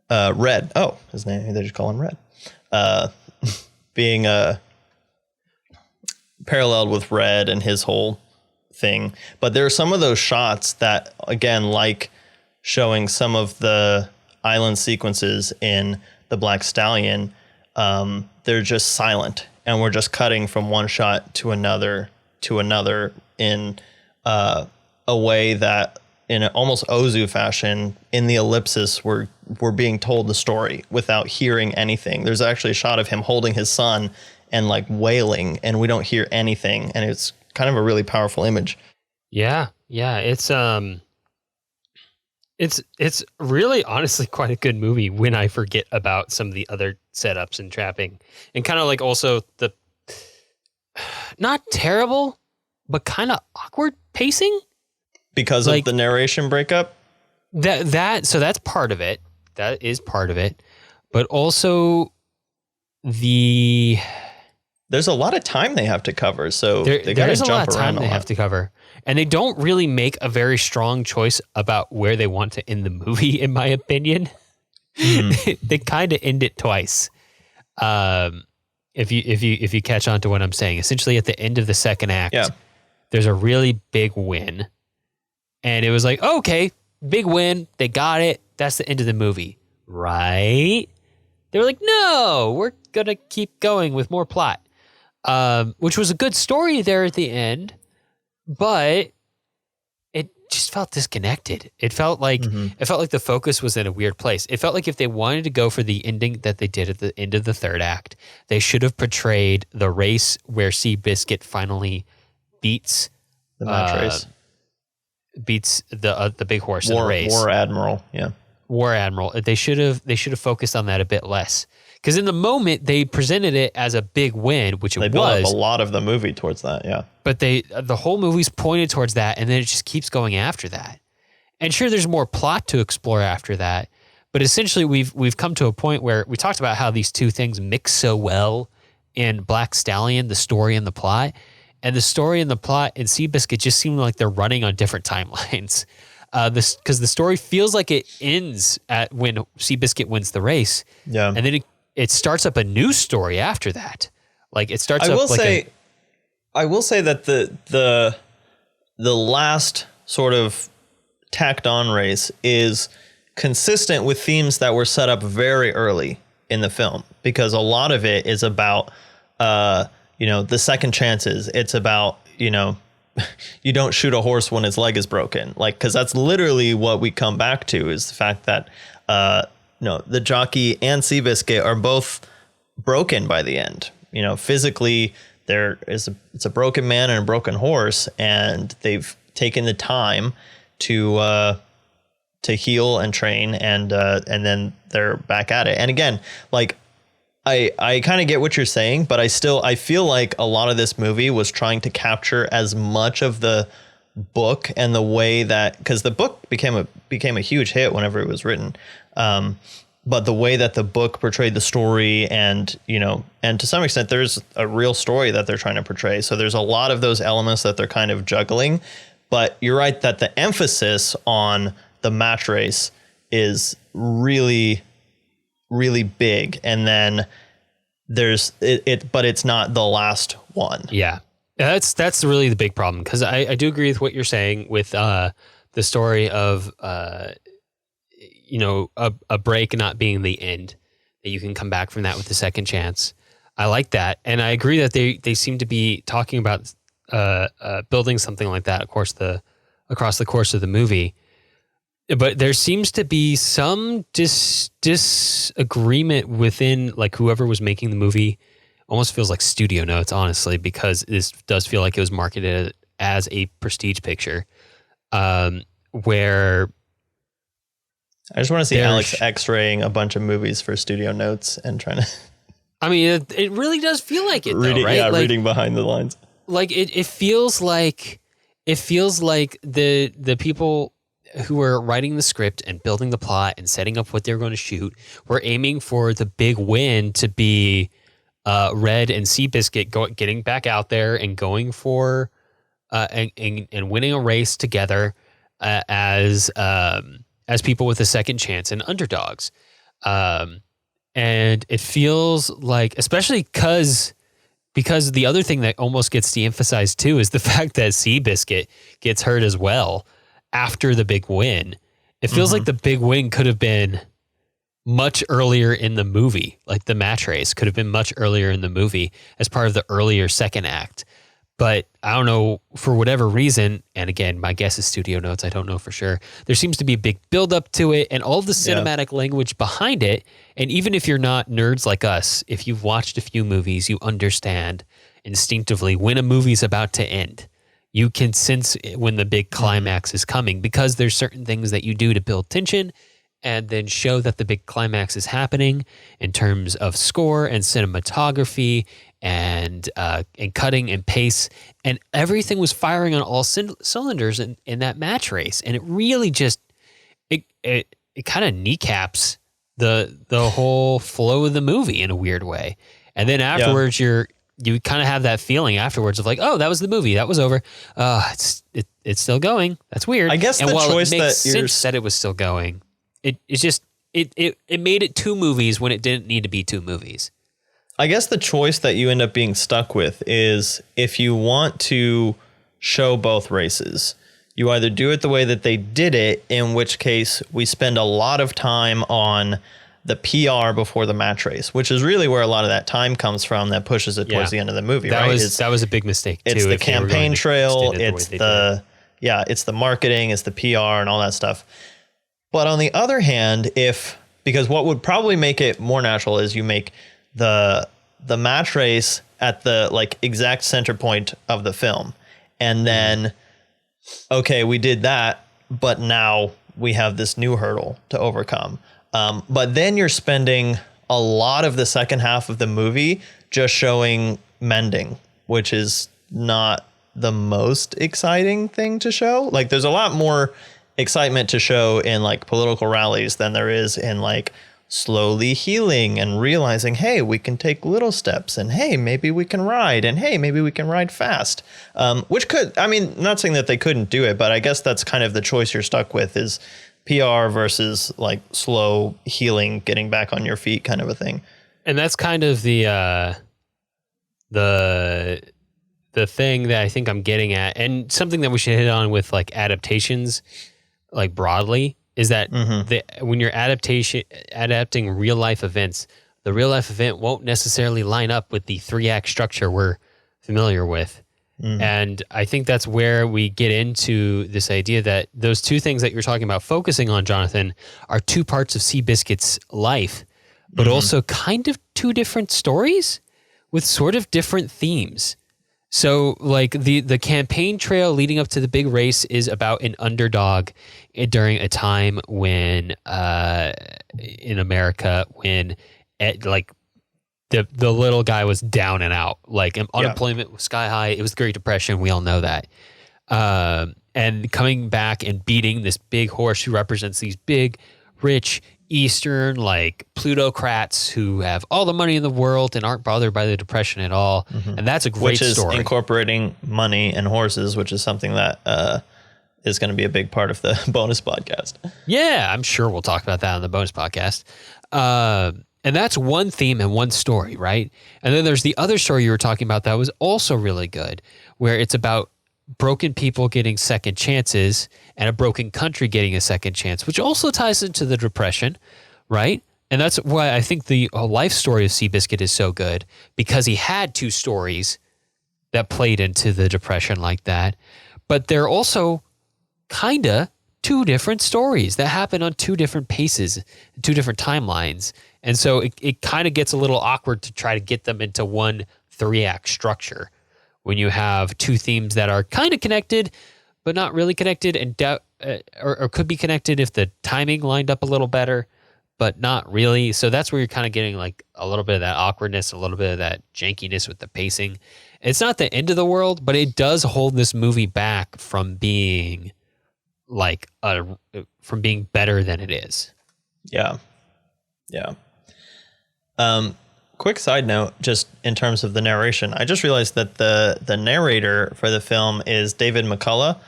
Red. Oh, his name. They just call him Red. Being paralleled with Red and his whole thing. But there are some of those shots that, again, like showing some of the island sequences in the Black Stallion, they're just silent, and we're just cutting from one shot to another in a way that, in an almost Ozu fashion, in the ellipsis, we're being told the story without hearing anything. There's actually a shot of him holding his son and like wailing, and we don't hear anything, and it's kind of a really powerful image. Yeah, it's really honestly quite a good movie when I forget about some of the other setups and trapping, and kind of like also the not terrible but kind of awkward pacing because of the narration breakup. So that's part of it. That is part of it, but also there's a lot of time they have to cover, so they got to jump around a lot. There's a lot of time they have to cover, and they don't really make a very strong choice about where they want to end the movie, in my opinion. They kind of end it twice. If you catch on to what I'm saying, essentially at the end of the second act, there's a really big win, and it was like, okay, big win, they got it. That's the end of the movie, right? They were like, no, we're gonna keep going with more plot. Which was a good story there at the end, but it just felt disconnected. It felt like the focus was in a weird place. It felt like if they wanted to go for the ending that they did at the end of the third act, they should have portrayed the race where Seabiscuit finally beats the match race, beats the big horse in the race. War Admiral. They should have focused on that a bit less. Because in the moment, they presented it as a big win, which it was. They built up a lot of the movie towards that, yeah. But the whole movie's pointed towards that, and then it just keeps going after that. And sure, there's more plot to explore after that, but essentially we've come to a point where we talked about how these two things mix so well in Black Stallion, the story and the plot. And the story and the plot in Seabiscuit just seem like they're running on different timelines. Because the story feels like it ends at when Seabiscuit wins the race. Yeah. And then it starts up a new story after that. Like it starts I will say that the last sort of tacked on race is consistent with themes that were set up very early in the film, because a lot of it is about the second chances. It's about, you don't shoot a horse when its leg is broken. Like, because that's literally what we come back to, is the fact that the jockey and Seabiscuit are both broken by the end. Physically, it's a broken man and a broken horse, and they've taken the time to heal and train, and then they're back at it. And again, like, I kind of get what you're saying, but I feel like a lot of this movie was trying to capture as much of the book and the way that, because the book became a huge hit whenever it was written. But the way that the book portrayed the story, and to some extent there's a real story that they're trying to portray. So there's a lot of those elements that they're kind of juggling, but you're right that the emphasis on the match race is really, really big. And then there's it, but it's not the last one. Yeah. That's really the big problem. Cause I do agree with what you're saying with, the story of, a break not being the end, that you can come back from that with a second chance. I like that. And I agree that they seem to be talking about building something like that across the course of the movie. But there seems to be some disagreement within like whoever was making the movie. Almost feels like studio notes, honestly, because this does feel like it was marketed as a prestige picture, where I just want to see Alex X-raying a bunch of movies for studio notes and trying to. I mean, it really does feel like it, though, right? Yeah, like, reading behind the lines. Like it feels like the people who were writing the script and building the plot and setting up what they're going to shoot were aiming for the big win to be Red and Seabiscuit getting back out there and going for and winning a race together as people with a second chance and underdogs. And it feels like, especially because the other thing that almost gets de-emphasized too is the fact that Seabiscuit gets hurt as well after the big win. It feels like the big win could have been much earlier in the movie. Like the match race could have been much earlier in the movie as part of the earlier second act. But I don't know, for whatever reason, and again, my guess is studio notes, I don't know for sure, there seems to be a big buildup to it and all the cinematic language behind it. And even if you're not nerds like us, if you've watched a few movies, you understand instinctively when a movie's about to end. You can sense when the big climax is coming because there's certain things that you do to build tension and then show that the big climax is happening in terms of score and cinematography and cutting and pace, and everything was firing on all cylinders in that match race, and it really just it kind of kneecaps the whole flow of the movie in a weird way, and then afterwards you kind of have that feeling afterwards of like, oh, that was the movie, that was over. It's still going. That's weird. I guess and the while choice it makes that you're sense that it was still going, it made it two movies when it didn't need to be two movies. I guess the choice that you end up being stuck with is if you want to show both races, you either do it the way that they did it, in which case we spend a lot of time on the PR before the match race, which is really where a lot of that time comes from that pushes it towards the end of the movie, that right? That was a big mistake too. It's the campaign trail, it's the marketing, it's the PR and all that stuff. But on the other hand, because what would probably make it more natural is you make the match race at the like exact center point of the film. And then, okay, we did that, but now we have this new hurdle to overcome. But then you're spending a lot of the second half of the movie just showing mending, which is not the most exciting thing to show. Like there's a lot more excitement to show in like political rallies than there is in like slowly healing and realizing, hey, we can take little steps, and hey, maybe we can ride, and hey, maybe we can ride fast. Which could, I mean, not saying that they couldn't do it, but I guess that's kind of the choice you're stuck with is PR versus like slow healing, getting back on your feet kind of a thing. And that's kind of the thing that I think I'm getting at, and something that we should hit on with like adaptations, like broadly, is that when you're adapting real life events, the real life event won't necessarily line up with the 3-act structure we're familiar with. And I think that's where we get into this idea that those two things that you're talking about focusing on, Jonathan, are two parts of Seabiscuit's life, but also kind of two different stories with sort of different themes. So like the campaign trail leading up to the big race is about an underdog during a time when in America when like the little guy was down and out, like unemployment was sky high. It was the Great Depression. We all know that. And coming back and beating this big horse who represents these big, rich, Eastern, like plutocrats who have all the money in the world and aren't bothered by the Depression at all. And that's a great story. Which is incorporating money and horses, which is something that is going to be a big part of the bonus podcast. Yeah, I'm sure we'll talk about that on the bonus podcast. And that's one theme and one story, right? And then there's the other story you were talking about that was also really good, where it's about broken people getting second chances and a broken country getting a second chance, which also ties into the Depression, right? And that's why I think the life story of Seabiscuit is so good, because he had two stories that played into the Depression like that. But they're also kinda two different stories that happen on two different paces, two different timelines. And so it kind of gets a little awkward to try to get them into one 3-act structure when you have two themes that are kind of connected, but not really connected, and or could be connected if the timing lined up a little better, but not really. So that's where you're kind of getting like a little bit of that awkwardness, a little bit of that jankiness with the pacing. It's not the end of the world, but it does hold this movie back from being from being better than it is. Yeah. Yeah. Quick side note, just in terms of the narration, I just realized that the narrator for the film is David McCullough,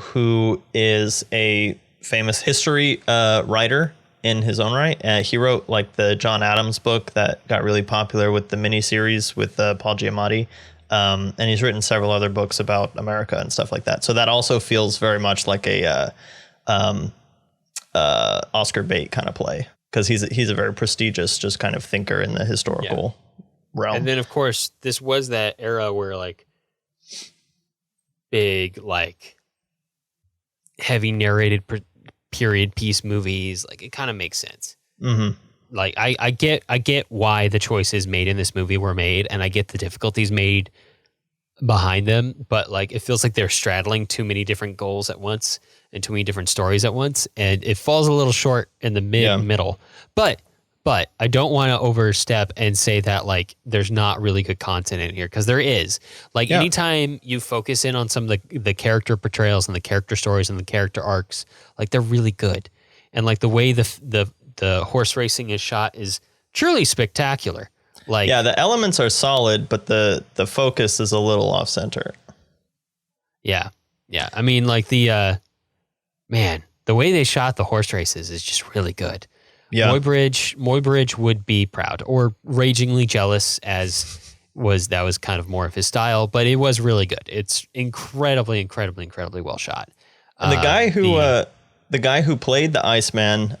who is a famous history writer in his own right. He wrote like the John Adams book that got really popular with the miniseries with Paul Giamatti. And he's written several other books about America and stuff like that. So that also feels very much like a Oscar bait kind of play, because he's a very prestigious just kind of thinker in the historical realm. And then of course this was that era where like big like heavy narrated period piece movies, like it kind of makes sense. Mm-hmm. Like I get why the choices made in this movie were made, and I get the difficulties made behind them, but like it feels like they're straddling too many different goals at once and too many different stories at once, and it falls a little short in the middle. But I don't want to overstep and say that like there's not really good content in here, because there is. Like anytime you focus in on some of the character portrayals and the character stories and the character arcs, like they're really good, and like the way the horse racing is shot is truly spectacular. Like, yeah, the elements are solid, but the focus is a little off center. Yeah. I mean, like the way they shot the horse races is just really good. Yeah. Muybridge would be proud, or ragingly jealous, that was kind of more of his style, but it was really good. It's incredibly well shot. And the guy who played the Iceman,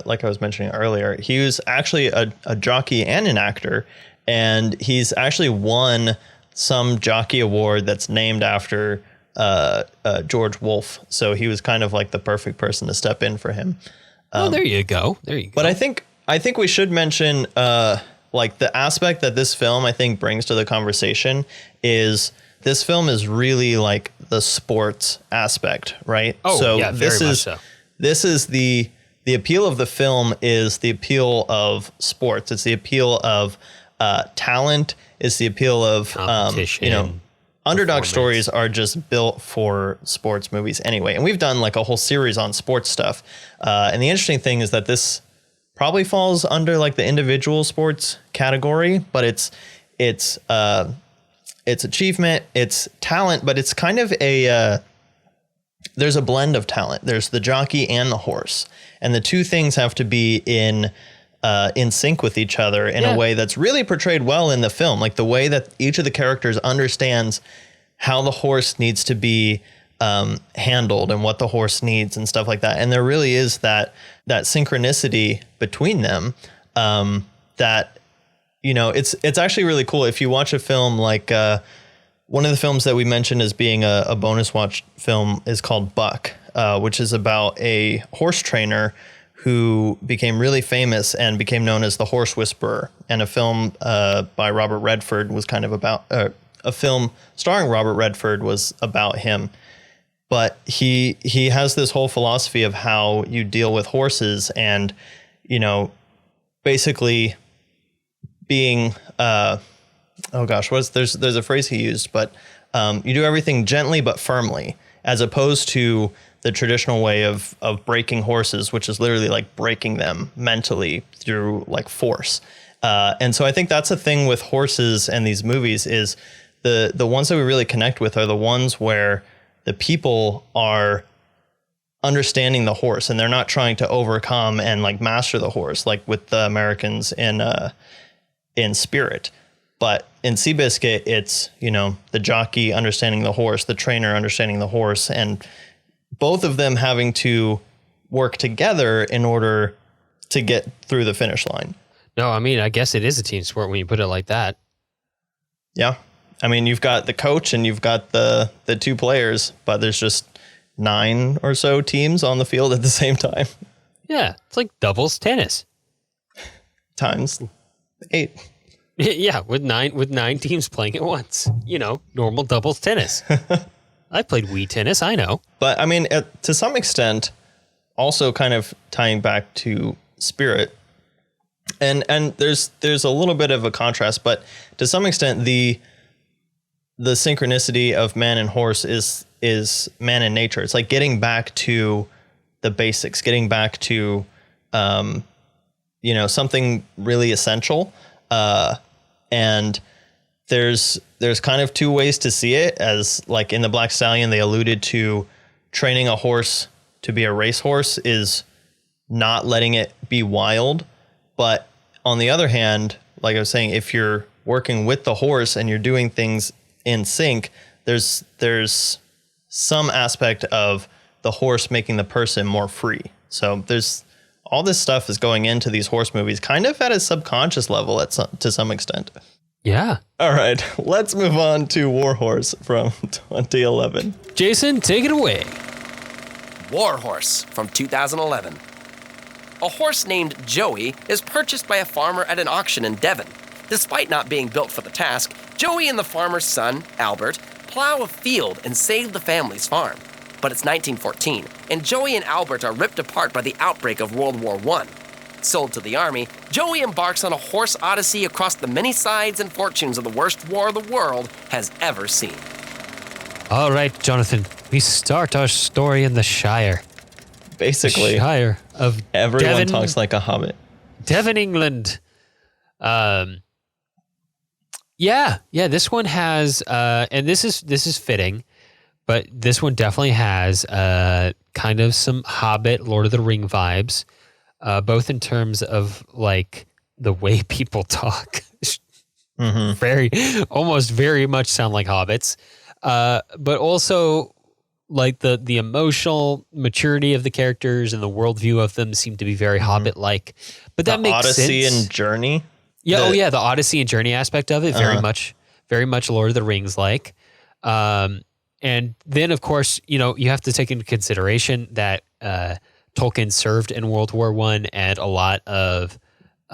like I was mentioning earlier, he was actually a jockey and an actor, and he's actually won some jockey award that's named after George Wolfe. So he was kind of like the perfect person to step in for him. There you go. But I think we should mention like the aspect that this film I think brings to the conversation is this film is really like the sports aspect, right? Oh, so yeah, very much so. This is the appeal of the film is the appeal of sports. It's the appeal of talent. It's the appeal of competition. Underdog stories are just built for sports movies anyway. And we've done like a whole series on sports stuff. And the interesting thing is that this probably falls under like the individual sports category, but it's achievement, it's talent, but it's kind of there's a blend of talent. There's the jockey and the horse, and the two things have to be in sync with each other in a way that's really portrayed well in the film. Like the way that each of the characters understands how the horse needs to be handled and what the horse needs and stuff like that. And there really is that synchronicity between them that, it's actually really cool. If you watch a film like one of the films that we mentioned as being a bonus watch film is called Buck, which is about a horse trainer who became really famous and became known as the Horse Whisperer. And a film by Robert Redford was kind of about, a film starring Robert Redford was about him. But he has this whole philosophy of how you deal with horses and, basically being, there's a phrase he used, but you do everything gently but firmly, as opposed to the traditional way of breaking horses, which is literally like breaking them mentally through like force. And so I think that's a thing with horses and these movies is the ones that we really connect with are the ones where the people are understanding the horse and they're not trying to overcome and like master the horse, like with the Americans in Spirit. But in Seabiscuit, it's, the jockey understanding the horse, the trainer understanding the horse, and both of them having to work together in order to get through the finish line. No, I mean, I guess it is a team sport when you put it like that. Yeah. I mean, you've got the coach and you've got the two players, but there's just, 9 or so teams on the field at the same time. Yeah, it's like doubles tennis. Times 8. Yeah, with nine teams playing at once. Normal doubles tennis. I played Wii tennis, I know. But I mean, to some extent, also kind of tying back to Spirit, and there's a little bit of a contrast, but to some extent, the synchronicity of man and horse is man and nature. It's like getting back to the basics, getting back to something really essential. And there's kind of two ways to see it, as like in the Black Stallion, they alluded to training a horse to be a racehorse is not letting it be wild. But on the other hand, like I was saying, if you're working with the horse and you're doing things in sync, there's some aspect of the horse making the person more free. So there's all this stuff is going into these horse movies kind of at a subconscious level to some extent. Yeah. All right, let's move on to Warhorse from 2011. Jason, take it away. Warhorse from 2011. A horse named Joey is purchased by a farmer at an auction in Devon. Despite not being built for the task, Joey and the farmer's son, Albert, plow a field and save the family's farm. But it's 1914, and Joey and Albert are ripped apart by the outbreak of World War I. Sold to the army, Joey embarks on a horse odyssey across the many sides and fortunes of the worst war the world has ever seen. All right, Jonathan, we start our story in the Shire. Basically, the Shire of everyone Devon, talks like a hobbit. Devon, England. Yeah, this one has, and this is fitting, but this one definitely has kind of some Hobbit, Lord of the Ring vibes, both in terms of like the way people talk. Almost very much sound like hobbits, but also like the emotional maturity of the characters and the worldview of them seem to be very Hobbit-like. But that makes sense. Odyssey and Journey. Yeah, the Odyssey and Journey aspect of it, very much Lord of the Rings like. And then, of course, you have to take into consideration that Tolkien served in World War I, and a lot of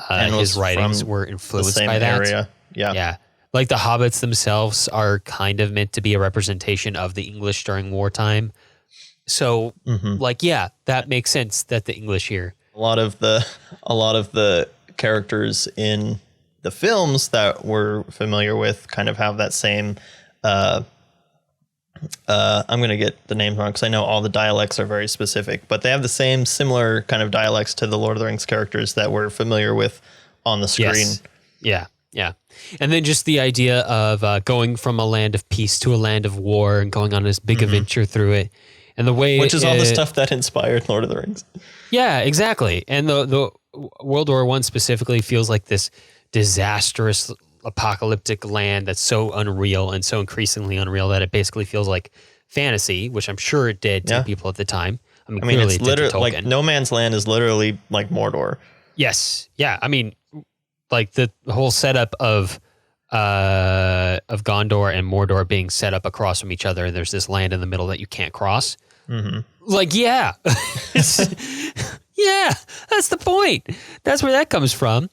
his writings were influenced by that. Area. Yeah. Like the hobbits themselves are kind of meant to be a representation of the English during wartime. So, that makes sense that the English here. A lot of the characters in the films that we're familiar with kind of have that same I'm going to get the names wrong because I know all the dialects are very specific, but they have the same similar kind of dialects to the Lord of the Rings characters that we're familiar with on the screen. Yes. Yeah. And then just the idea of going from a land of peace to a land of war and going on this big adventure through it. And the way which is all the stuff that inspired Lord of the Rings. Yeah, exactly. And the World War I specifically feels like this disastrous apocalyptic land that's so unreal and so increasingly unreal that it basically feels like fantasy, which I'm sure it did to people at the time. I mean it's literally like No Man's Land is literally like Mordor. Yes. Yeah. I mean, like the whole setup of Gondor and Mordor being set up across from each other, and there's this land in the middle that you can't cross. Like, yeah, yeah, that's the point. That's where that comes from.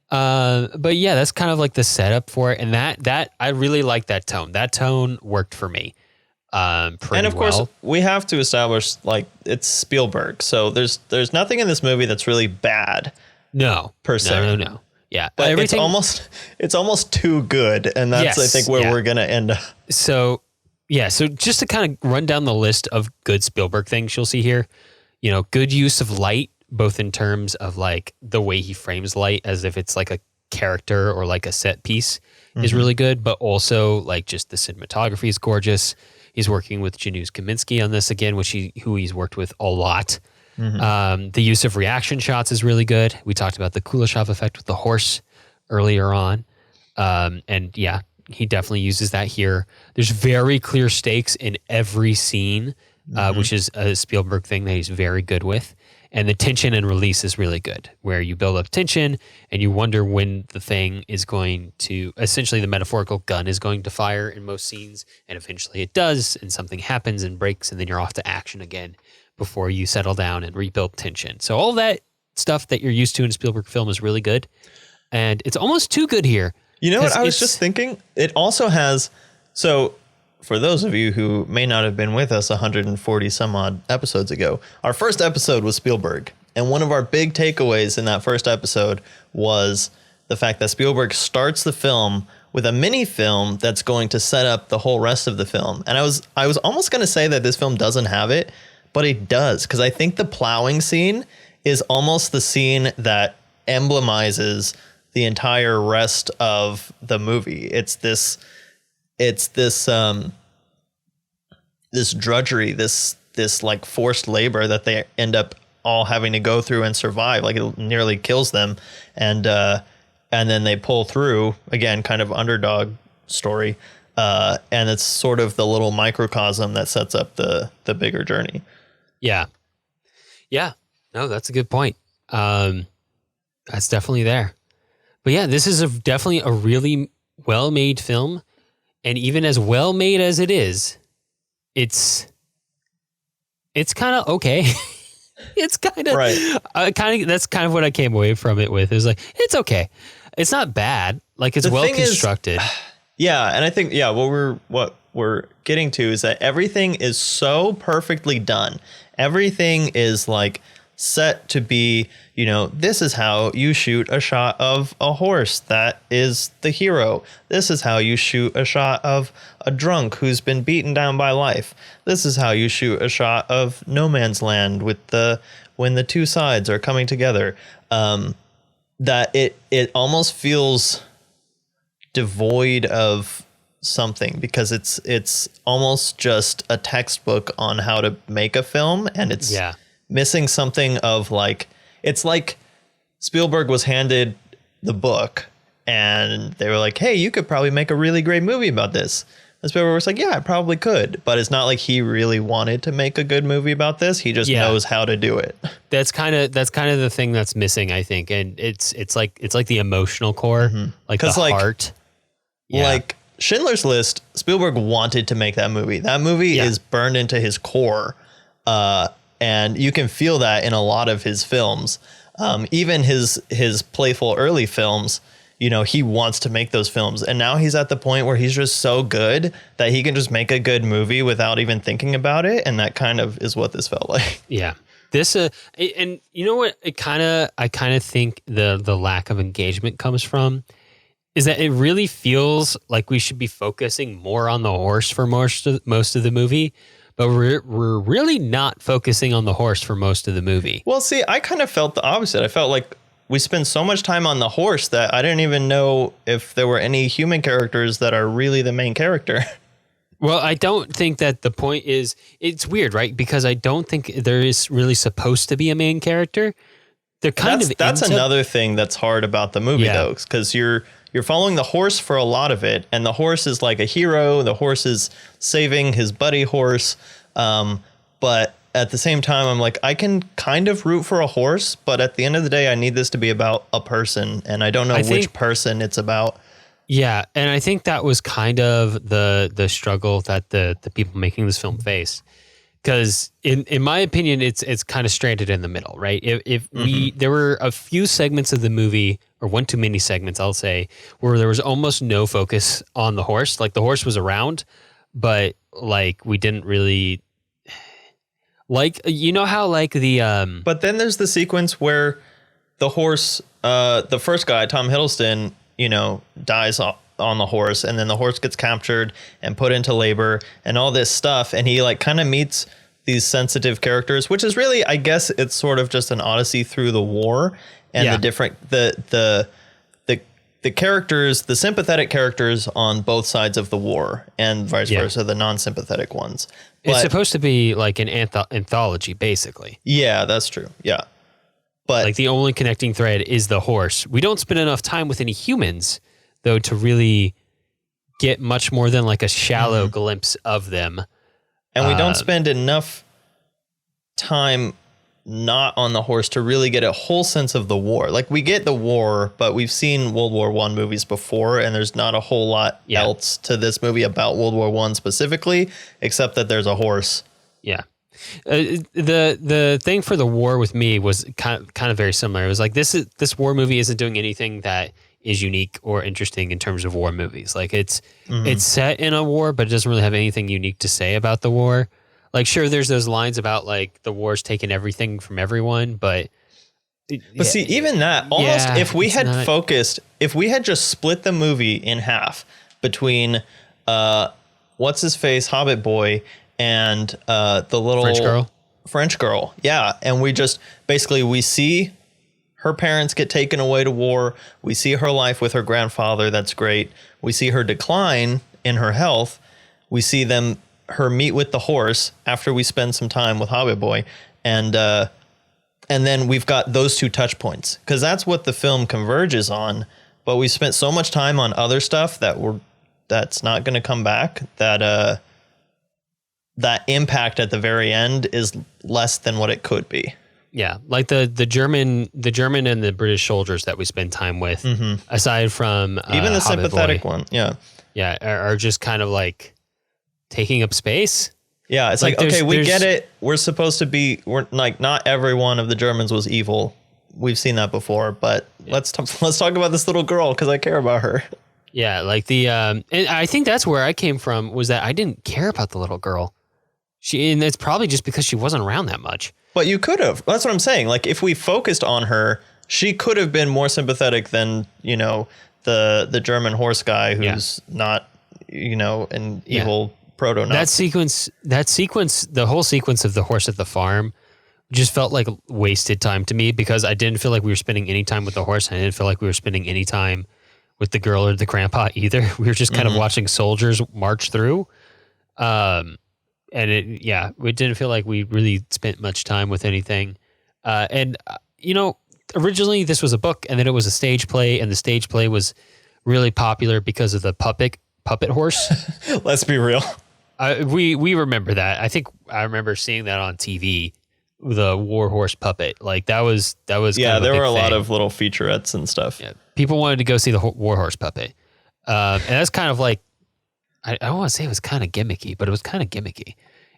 But yeah, that's kind of like the setup for it, and that I really like that tone. That tone worked for me. Pretty and of course, well. We have to establish like it's Spielberg, so there's nothing in this movie that's really bad. No, per se. No. Yeah, but it's almost too good, and that's I think where we're gonna end up. So just to kind of run down the list of good Spielberg things you'll see here, good use of light, both in terms of like the way he frames light as if it's like a character or like a set piece is really good, but also like just the cinematography is gorgeous. He's working with Janusz Kaminski on this again, who he's worked with a lot. The use of reaction shots is really good. We talked about the Kuleshov effect with the horse earlier on. And yeah, he definitely uses that here. There's very clear stakes in every scene, which is a Spielberg thing that he's very good with. And the tension and release is really good, where you build up tension and you wonder when the thing is going to, essentially the metaphorical gun is going to fire in most scenes, and eventually it does, and something happens and breaks, and then you're off to action again before you settle down and rebuild tension. So all that stuff that you're used to in a Spielberg film is really good, and it's almost too good here. You know what I was just thinking? It also has, so for those of you who may not have been with us 140 some odd episodes ago, our first episode was Spielberg. And one of our big takeaways in that first episode was the fact that Spielberg starts the film with a mini film that's going to set up the whole rest of the film. And I was almost going to say that this film doesn't have it, but it does, because I think the plowing scene is almost the scene that emblemizes the entire rest of the movie. It's this drudgery, this like forced labor that they end up all having to go through and survive. Like it nearly kills them. And then they pull through, again, kind of underdog story. And it's sort of the little microcosm that sets up the bigger journey. Yeah. Yeah. No, that's a good point. That's definitely there. But yeah, this is definitely a really well-made film. And even as well-made as it is, it's kind of okay. It's kind of, right. That's kind of what I came away from it with. It was like, it's okay. It's not bad. Like, it's well constructed. Yeah. And I think, what we're getting to is that everything is so perfectly done. Everything is like set to be, this is how you shoot a shot of a horse that is the hero. This is how you shoot a shot of a drunk who's been beaten down by life. This is how you shoot a shot of no man's land when the two sides are coming together. That it almost feels devoid of something, because it's almost just a textbook on how to make a film, and it's missing something of like, it's like Spielberg was handed the book and they were like, hey, you could probably make a really great movie about this. And Spielberg was like, yeah, I probably could. But it's not like he really wanted to make a good movie about this. He just knows how to do it. That's kind of the thing that's missing, I think. And it's like the emotional core, like the heart. Yeah. Like Schindler's List, Spielberg wanted to make that movie. That movie is burned into his core. And you can feel that in a lot of his films. Even his playful early films, he wants to make those films. And now he's at the point where he's just so good that he can just make a good movie without even thinking about it. And that kind of is what this felt like. Yeah. This, and you know what? I kind of think the lack of engagement comes from is that it really feels like we should be focusing more on the horse for most of the movie. But we're really not focusing on the horse for most of the movie. Well, see, I kind of felt the opposite. I felt like we spend so much time on the horse that I didn't even know if there were any human characters that are really the main character. Well, I don't think that the point is, it's weird, right? Because I don't think there is really supposed to be a main character. That's another thing that's hard about the movie, though, because you're following the horse for a lot of it, and the horse is like a hero. The horse is saving his buddy horse. But at the same time, I'm like, I can kind of root for a horse, but at the end of the day, I need this to be about a person, and I don't know which person it's about. Yeah, and I think that was kind of the struggle that the people making this film face. Because in my opinion, it's kind of stranded in the middle, right? If there were a few segments of the movie, or one too many segments, I'll say, where there was almost no focus on the horse. Like the horse was around, but like we didn't really like, how like the But then there's the sequence where the horse, the first guy, Tom Hiddleston, dies on the horse, and then the horse gets captured and put into labor and all this stuff, and he like kind of meets these sensitive characters, which is really, I guess it's sort of just an odyssey through the war and the different the characters, the sympathetic characters on both sides of the war, and vice versa, the non-sympathetic ones. It's supposed to be like an anthology, basically. Yeah, that's true. Yeah. But like the only connecting thread is the horse. We don't spend enough time with any humans, though, to really get much more than like a shallow glimpse of them. And we don't spend enough time not on the horse to really get a whole sense of the war. Like, we get the war, but we've seen World War I movies before, and there's not a whole lot else to this movie about World War I specifically, except that there's a horse. Yeah. The thing for the war with me was kind of very similar. It was like, this war movie isn't doing anything that is unique or interesting in terms of war movies. Like, it's set in a war, but it doesn't really have anything unique to say about the war. Like, sure, there's those lines about like the war's taking everything from everyone, but see, even that, almost if we had focused, if we had just split the movie in half between what's his face, Hobbit boy, and the little French girl, yeah, and we just basically we see her parents get taken away to war, we see her life with her grandfather, that's great. We see her decline in her health, we see her meet with the horse after we spend some time with Hobbit Boy, and then we've got those two touch points, because that's what the film converges on. But we spent so much time on other stuff that's not going to come back, that that impact at the very end is less than what it could be. Yeah, like the German and the British soldiers that we spend time with, aside from even the Hobbit sympathetic Boy, one, yeah, are just kind of like taking up space. Yeah, it's like okay, we get it. We're supposed to be. We're like, not every one of the Germans was evil. We've seen that before, but let's talk about this little girl, because I care about her. Yeah, like and I think that's where I came from, was that I didn't care about the little girl. And it's probably just because she wasn't around that much. But you could have. That's what I'm saying. Like, if we focused on her, she could have been more sympathetic than, the German horse guy who's not, an evil proto-Nazi. That sequence, the whole sequence of the horse at the farm just felt like wasted time to me, because I didn't feel like we were spending any time with the horse, and I didn't feel like we were spending any time with the girl or the grandpa either. We were just kind of watching soldiers march through. And it didn't feel like we really spent much time with anything. Originally this was a book, and then it was a stage play, and the stage play was really popular because of the puppet horse. Let's be real. We remember that. I think I remember seeing that on TV, the war horse puppet. Like, that was yeah, there were a lot of little featurettes and stuff. Yeah, people wanted to go see the war horse puppet. And that's kind of like, I don't want to say it was kind of gimmicky, but it was kind of gimmicky.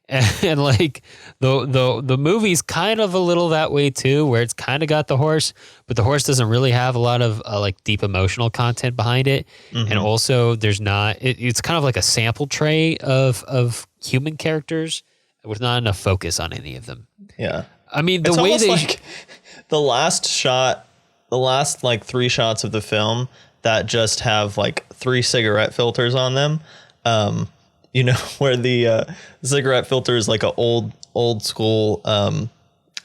And like the movie's kind of a little that way too, where it's kind of got the horse, but the horse doesn't really have a lot of like deep emotional content behind it. And also there's not, it's kind of like a sample tray of human characters with not enough focus on any of them. Yeah. I mean, it's way they like the last like 3 shots of the film that just have like 3 cigarette filters on them. Where the cigarette filter is like a old school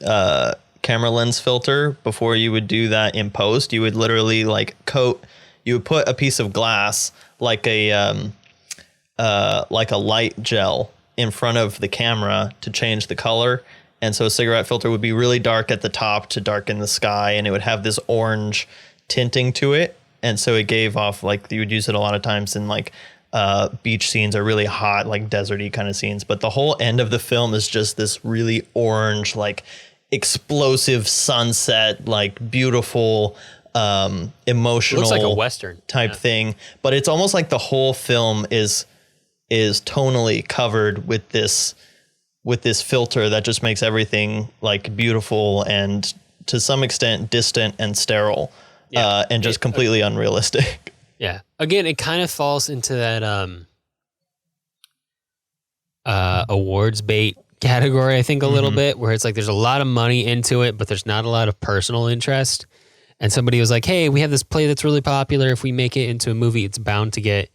camera lens filter. Before you would do that in post, you would literally you would put a piece of glass like a light gel in front of the camera to change the color. And so a cigarette filter would be really dark at the top to darken the sky, and it would have this orange tinting to it. And so it gave off, like, you would use it a lot of times in like beach scenes or really hot, like deserty kind of scenes. But the whole end of the film is just this really orange, like explosive sunset, like beautiful, emotional, it looks like a Western type thing. But it's almost like the whole film is tonally covered with this filter that just makes everything like beautiful and to some extent distant and sterile, and just completely unrealistic. Yeah. Again, it kind of falls into that awards bait category, I think, a little bit, where it's like there's a lot of money into it, but there's not a lot of personal interest. And somebody was like, hey, we have this play that's really popular. If we make it into a movie, it's bound to get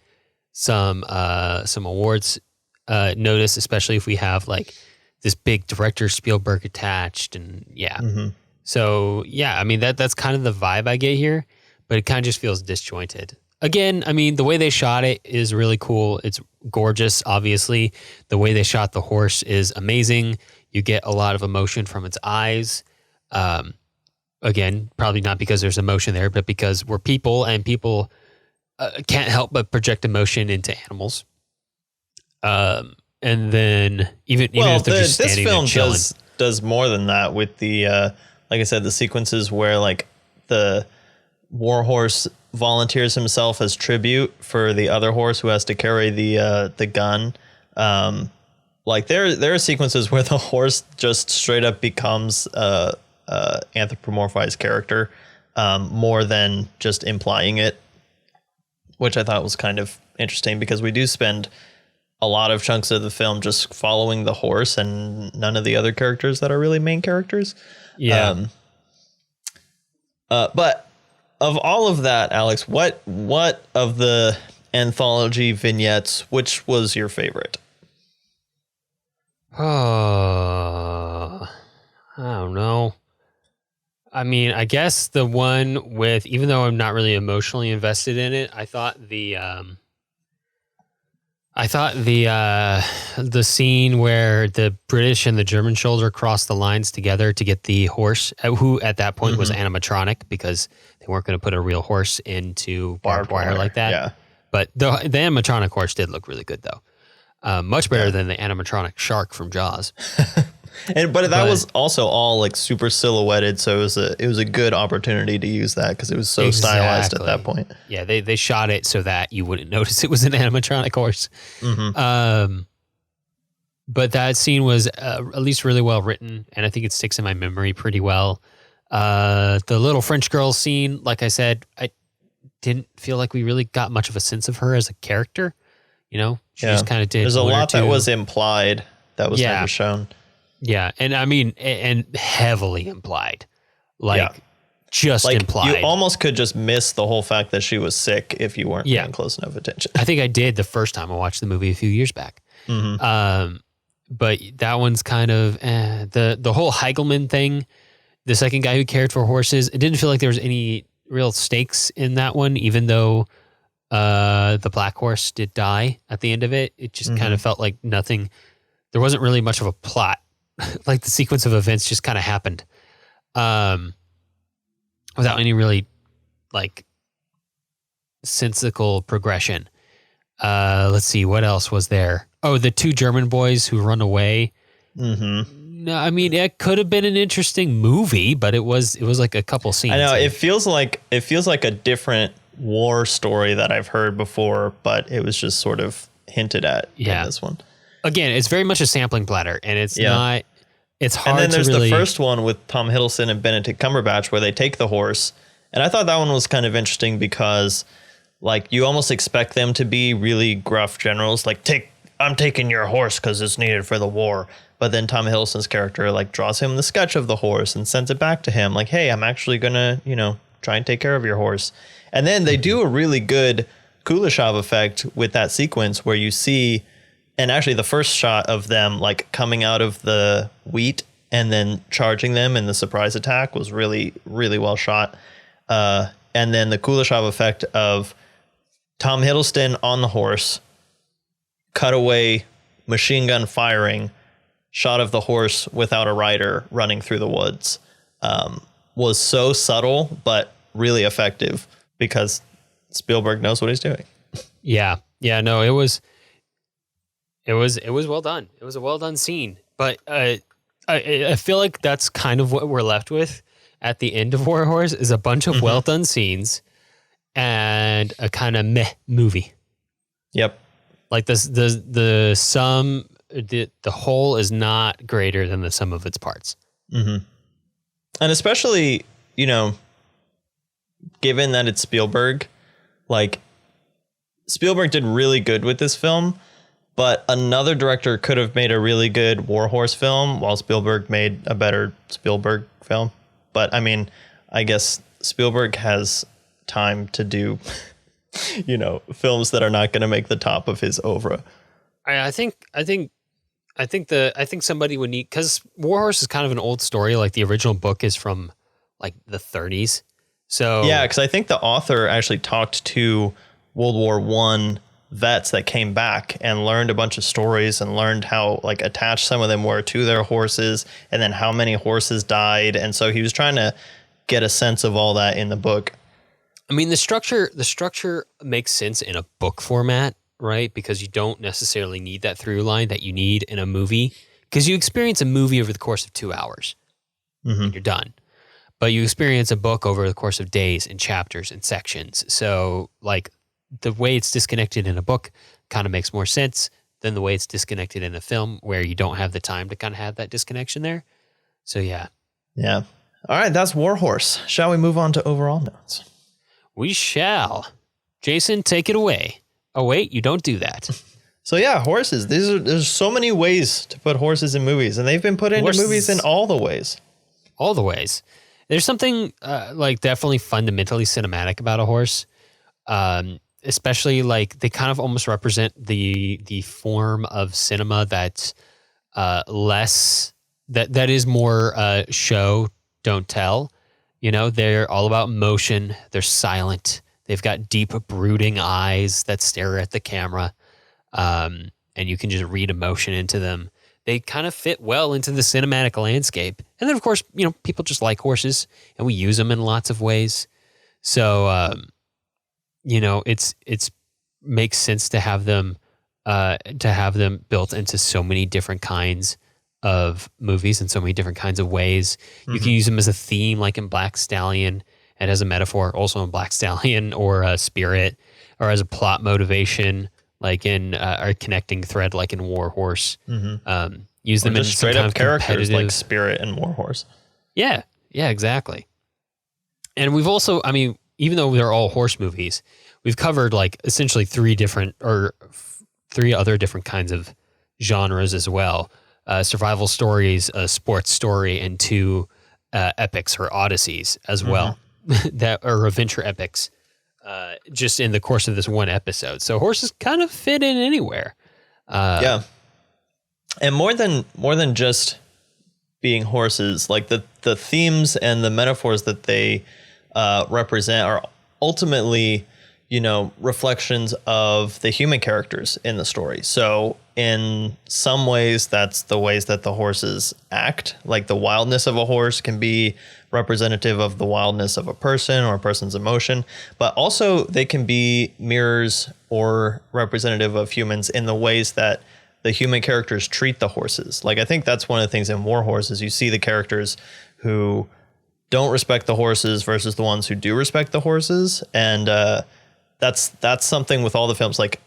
some awards notice, especially if we have like this big director Spielberg attached. And so, I mean, that's kind of the vibe I get here, but it kind of just feels disjointed. Again, I mean, the way they shot it is really cool. It's gorgeous, obviously. The way they shot the horse is amazing. You get a lot of emotion from its eyes. Again, probably not because there's emotion there, but because we're people, and people can't help but project emotion into animals. And then even if they're just standing there chilling. does more than that with the, like I said, the sequences where like the warhorse volunteers himself as tribute for the other horse who has to carry the gun. Like there are sequences where the horse just straight up becomes anthropomorphized character, more than just implying it, which I thought was kind of interesting because we do spend a lot of chunks of the film just following the horse and none of the other characters that are really main characters. Yeah. But of all of that, Alex, what of the anthology vignettes, which was your favorite? Oh, I don't know. I mean, I guess the one with, even though I'm not really emotionally invested in it, I thought the scene where the British and the German soldier crossed the lines together to get the horse, who at that point was animatronic because they weren't going to put a real horse into barbed wire like that. Yeah. But the animatronic horse did look really good though. Much better than the animatronic shark from Jaws. But that was also all like super silhouetted, so it was a good opportunity to use that because it was so stylized at that point. Yeah, they shot it so that you wouldn't notice it was an animatronic horse. But that scene was at least really well written, and I think it sticks in my memory pretty well. The little French girl scene, like I said, I didn't feel like we really got much of a sense of her as a character. You know, she just kind of did. There's a lot that was implied that was never shown. Yeah, and I mean, and heavily implied, just implied. You almost could just miss the whole fact that she was sick if you weren't paying close enough attention. I think I did the first time I watched the movie a few years back. But that one's kind of the whole Heigelman thing. The second guy who cared for horses, it didn't feel like there was any real stakes in that one, even though the black horse did die at the end of it. It just kind of felt like nothing. There wasn't really much of a plot. Like the sequence of events just kind of happened without any really like sensical progression. Let's see, what else was there? Oh, the two German boys who run away. No, I mean, it could have been an interesting movie, but it was like a couple scenes. I know it feels like a different war story that I've heard before, but it was just sort of hinted at in this one. Again, it's very much a sampling platter, and it's not. It's hard. And then there's the first one with Tom Hiddleston and Benedict Cumberbatch where they take the horse, and I thought that one was kind of interesting because, like, you almost expect them to be really gruff generals, like I'm taking your horse because it's needed for the war. But then Tom Hiddleston's character like draws him the sketch of the horse and sends it back to him, like, hey, I'm actually gonna try and take care of your horse. And then they do a really good Kuleshov effect with that sequence where you see. And actually, the first shot of them like coming out of the wheat and then charging them in the surprise attack was really, really well shot. And then the Kuleshov effect of Tom Hiddleston on the horse, cutaway, machine gun firing, shot of the horse without a rider running through the woods, was so subtle but really effective because Spielberg knows what he's doing. Yeah, no, it was well done. It was a well done scene, but I feel like that's kind of what we're left with at the end of War Horse is a bunch of well done scenes and a kind of meh movie. Yep. Like the whole is not greater than the sum of its parts. And especially, given that it's Spielberg, like Spielberg did really good with this film. But another director could have made a really good Warhorse film while Spielberg made a better Spielberg film. But I mean, I guess Spielberg has time to do, films that are not going to make the top of his oeuvre. I think somebody would need, because Warhorse is kind of an old story. Like the original book is from like the 30s. So yeah, because I think the author actually talked to World War I vets that came back and learned a bunch of stories and learned how like attached some of them were to their horses and then how many horses died. And so he was trying to get a sense of all that in the book. I mean, the structure makes sense in a book format, right? Because you don't necessarily need that through line that you need in a movie because you experience a movie over the course of 2 hours and you're done. But you experience a book over the course of days and chapters and sections. So like the way it's disconnected in a book kind of makes more sense than the way it's disconnected in a film where you don't have the time to kind of have that disconnection there. So yeah. Yeah. All right. That's Warhorse. Shall we move on to overall notes? We shall. Jason, take it away. Oh, wait, you don't do that. So yeah, horses. There's so many ways to put horses in movies, and they've been put into movies in all the ways. All the ways. There's something like definitely fundamentally cinematic about a horse, especially like they kind of almost represent the form of cinema that's less that is more show, don't tell. You know, they're all about motion. They're silent. They've got deep, brooding eyes that stare at the camera, and you can just read emotion into them. They kind of fit well into the cinematic landscape. And then, of course, you know, people just like horses, and we use them in lots of ways. So, you know, it's makes sense to have them built into so many different kinds of movies in so many different kinds of ways. You can use them as a theme, like in Black Stallion, and as a metaphor, also in Black Stallion, or a spirit, or as a plot motivation, like in a connecting thread, like in Warhorse. Use them in straight some up kind of characters like Spirit and Warhorse. Yeah, exactly. And we've also, I mean, even though they're all horse movies, we've covered like essentially three other different kinds of genres as well. Survival stories, a sports story, and 2 epics or odysseys as well, that are adventure epics, just in the course of this one episode. So horses kind of fit in anywhere. Yeah. And more than just being horses, like the themes and the metaphors that they represent are ultimately, you know, reflections of the human characters in the story. So in some ways, that's the ways that the horses act. Like the wildness of a horse can be representative of the wildness of a person or a person's emotion, but also they can be mirrors or representative of humans in the ways that the human characters treat the horses. Like I think that's one of the things in Warhorse is you see the characters who don't respect the horses versus the ones who do respect the horses. And that's something with all the films. Like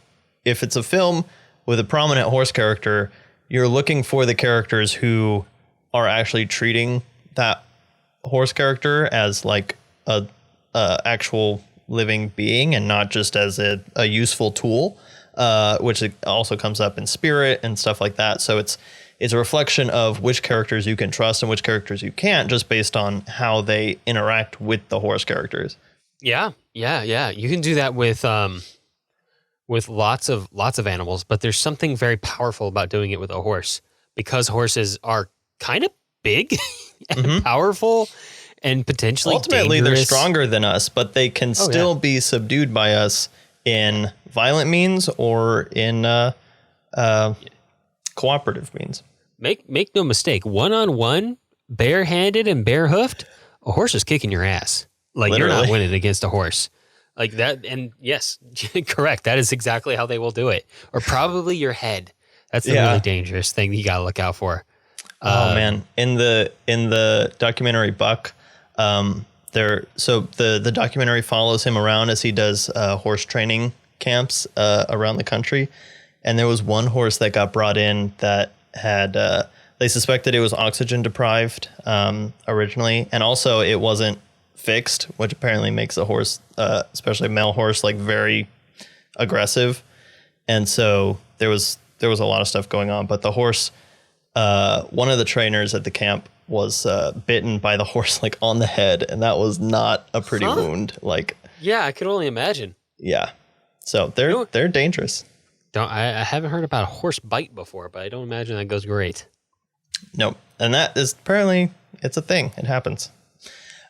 if it's a film with a prominent horse character, you're looking for the characters who are actually treating that horse character as like a actual living being and not just as a useful tool, which also comes up in Spirit and stuff like that. So it's a reflection of which characters you can trust and which characters you can't, just based on how they interact with the horse characters. Yeah. You can do that with lots of animals, but there's something very powerful about doing it with a horse, because horses are kind of big and powerful and potentially ultimately dangerous. They're stronger than us, but they can still be subdued by us in violent means or in cooperative means. Make no mistake, one-on-one, barehanded and bare-hoofed, a horse is kicking your ass. Like Literally. You're not winning against a horse. Like that, and yes, correct. That is exactly how they will do it. Or probably your head. That's the really dangerous thing you gotta look out for. Oh man, in the documentary Buck, the documentary follows him around as he does horse training camps around the country, and there was one horse that got brought in that had they suspected it was oxygen deprived originally, and also it wasn't fixed, which apparently makes a horse, especially a male horse, like very aggressive, and so there was a lot of stuff going on. But the horse, one of the trainers at the camp was bitten by the horse like on the head, and that was not a pretty wound. Like, yeah, I could only imagine. Yeah, so they're dangerous. I haven't heard about a horse bite before, but I don't imagine that goes great. Nope, and that is apparently it's a thing. It happens.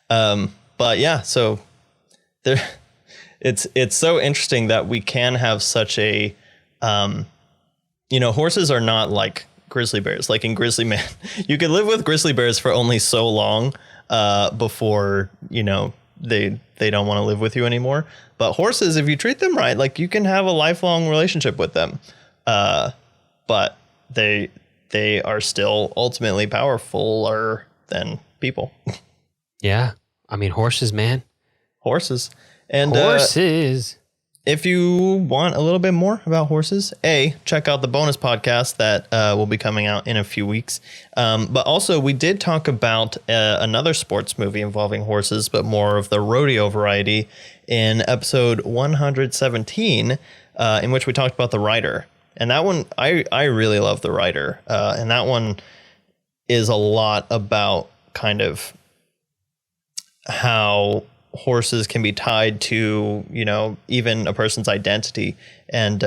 But yeah, so there, it's so interesting that we can have such a, horses are not like grizzly bears. Like in Grizzly Man, you can live with grizzly bears for only so long before they don't want to live with you anymore. But horses, if you treat them right, like you can have a lifelong relationship with them. But they they are still ultimately powerfuler than people. Yeah. I mean, horses, man. Horses. And horses. If you want a little bit more about horses, check out the bonus podcast that will be coming out in a few weeks. But also, we did talk about another sports movie involving horses, but more of the rodeo variety in episode 117, in which we talked about the rider. And that one, I really love the rider. And that one is a lot about kind of how horses can be tied to, even a person's identity, and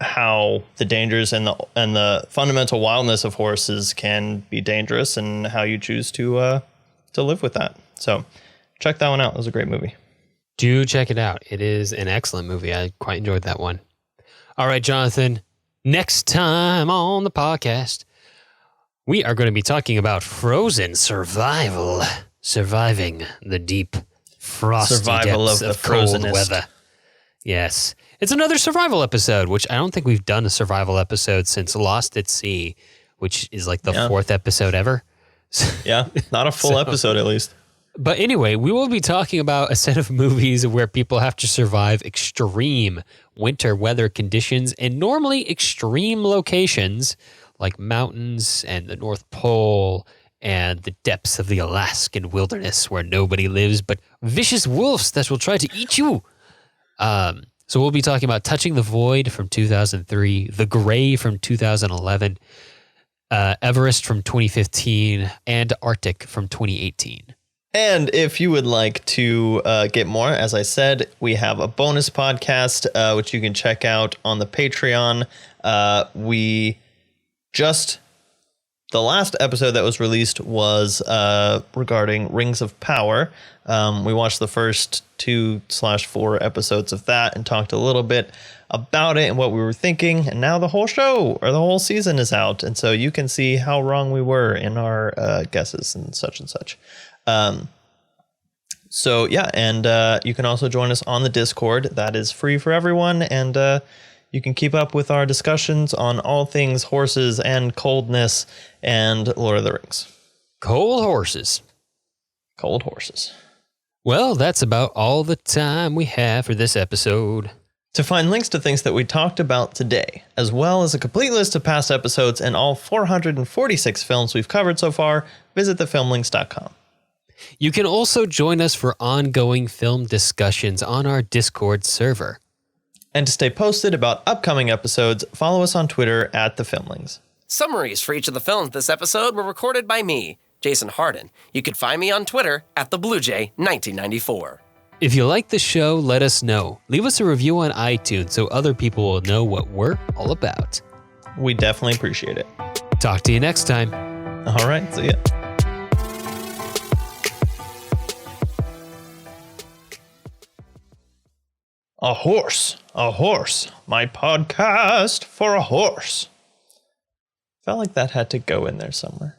how the dangers and the fundamental wildness of horses can be dangerous, and how you choose to live with that. So check that one out. It was a great movie. Do check it out. It is an excellent movie. I quite enjoyed that one. All right, Jonathan, next time on the podcast, we are going to be talking about Frozen survival, surviving the deep frosty survival depths of the cold frozenness. weather. Yes. It's another survival episode, which I don't think we've done a survival episode since Lost at Sea, which is like the fourth episode ever. Yeah, not a full episode at least. But anyway, we will be talking about a set of movies where people have to survive extreme winter weather conditions and normally extreme locations like mountains and the North Pole and the depths of the Alaskan wilderness where nobody lives but vicious wolves that will try to eat you. So we'll be talking about Touching the Void from 2003, The Gray from 2011, Everest from 2015, and Arctic from 2018. And if you would like to get more, as I said, we have a bonus podcast, which you can check out on the Patreon. The last episode that was released was regarding Rings of Power. We watched the first 2/4 episodes of that and talked a little bit about it and what we were thinking. And now the whole show or the whole season is out. And so you can see how wrong we were in our guesses and such and such. So yeah, and you can also join us on the Discord. That is free for everyone, and you can keep up with our discussions on all things horses and coldness and Lord of the Rings. Cold horses. Cold horses. Well, that's about all the time we have for this episode. To find links to things that we talked about today, as well as a complete list of past episodes and all 446 films we've covered so far, visit thefilmlings.com. You can also join us for ongoing film discussions on our Discord server. And to stay posted about upcoming episodes, follow us on Twitter at thefilmlings. Summaries for each of the films this episode were recorded by me, Jason Harden. You can find me on Twitter at TheBlueJay1994. If you like the show, let us know. Leave us a review on iTunes so other people will know what we're all about. We definitely appreciate it. Talk to you next time. All right, see ya. A horse, my podcast for a horse. Felt like that had to go in there somewhere.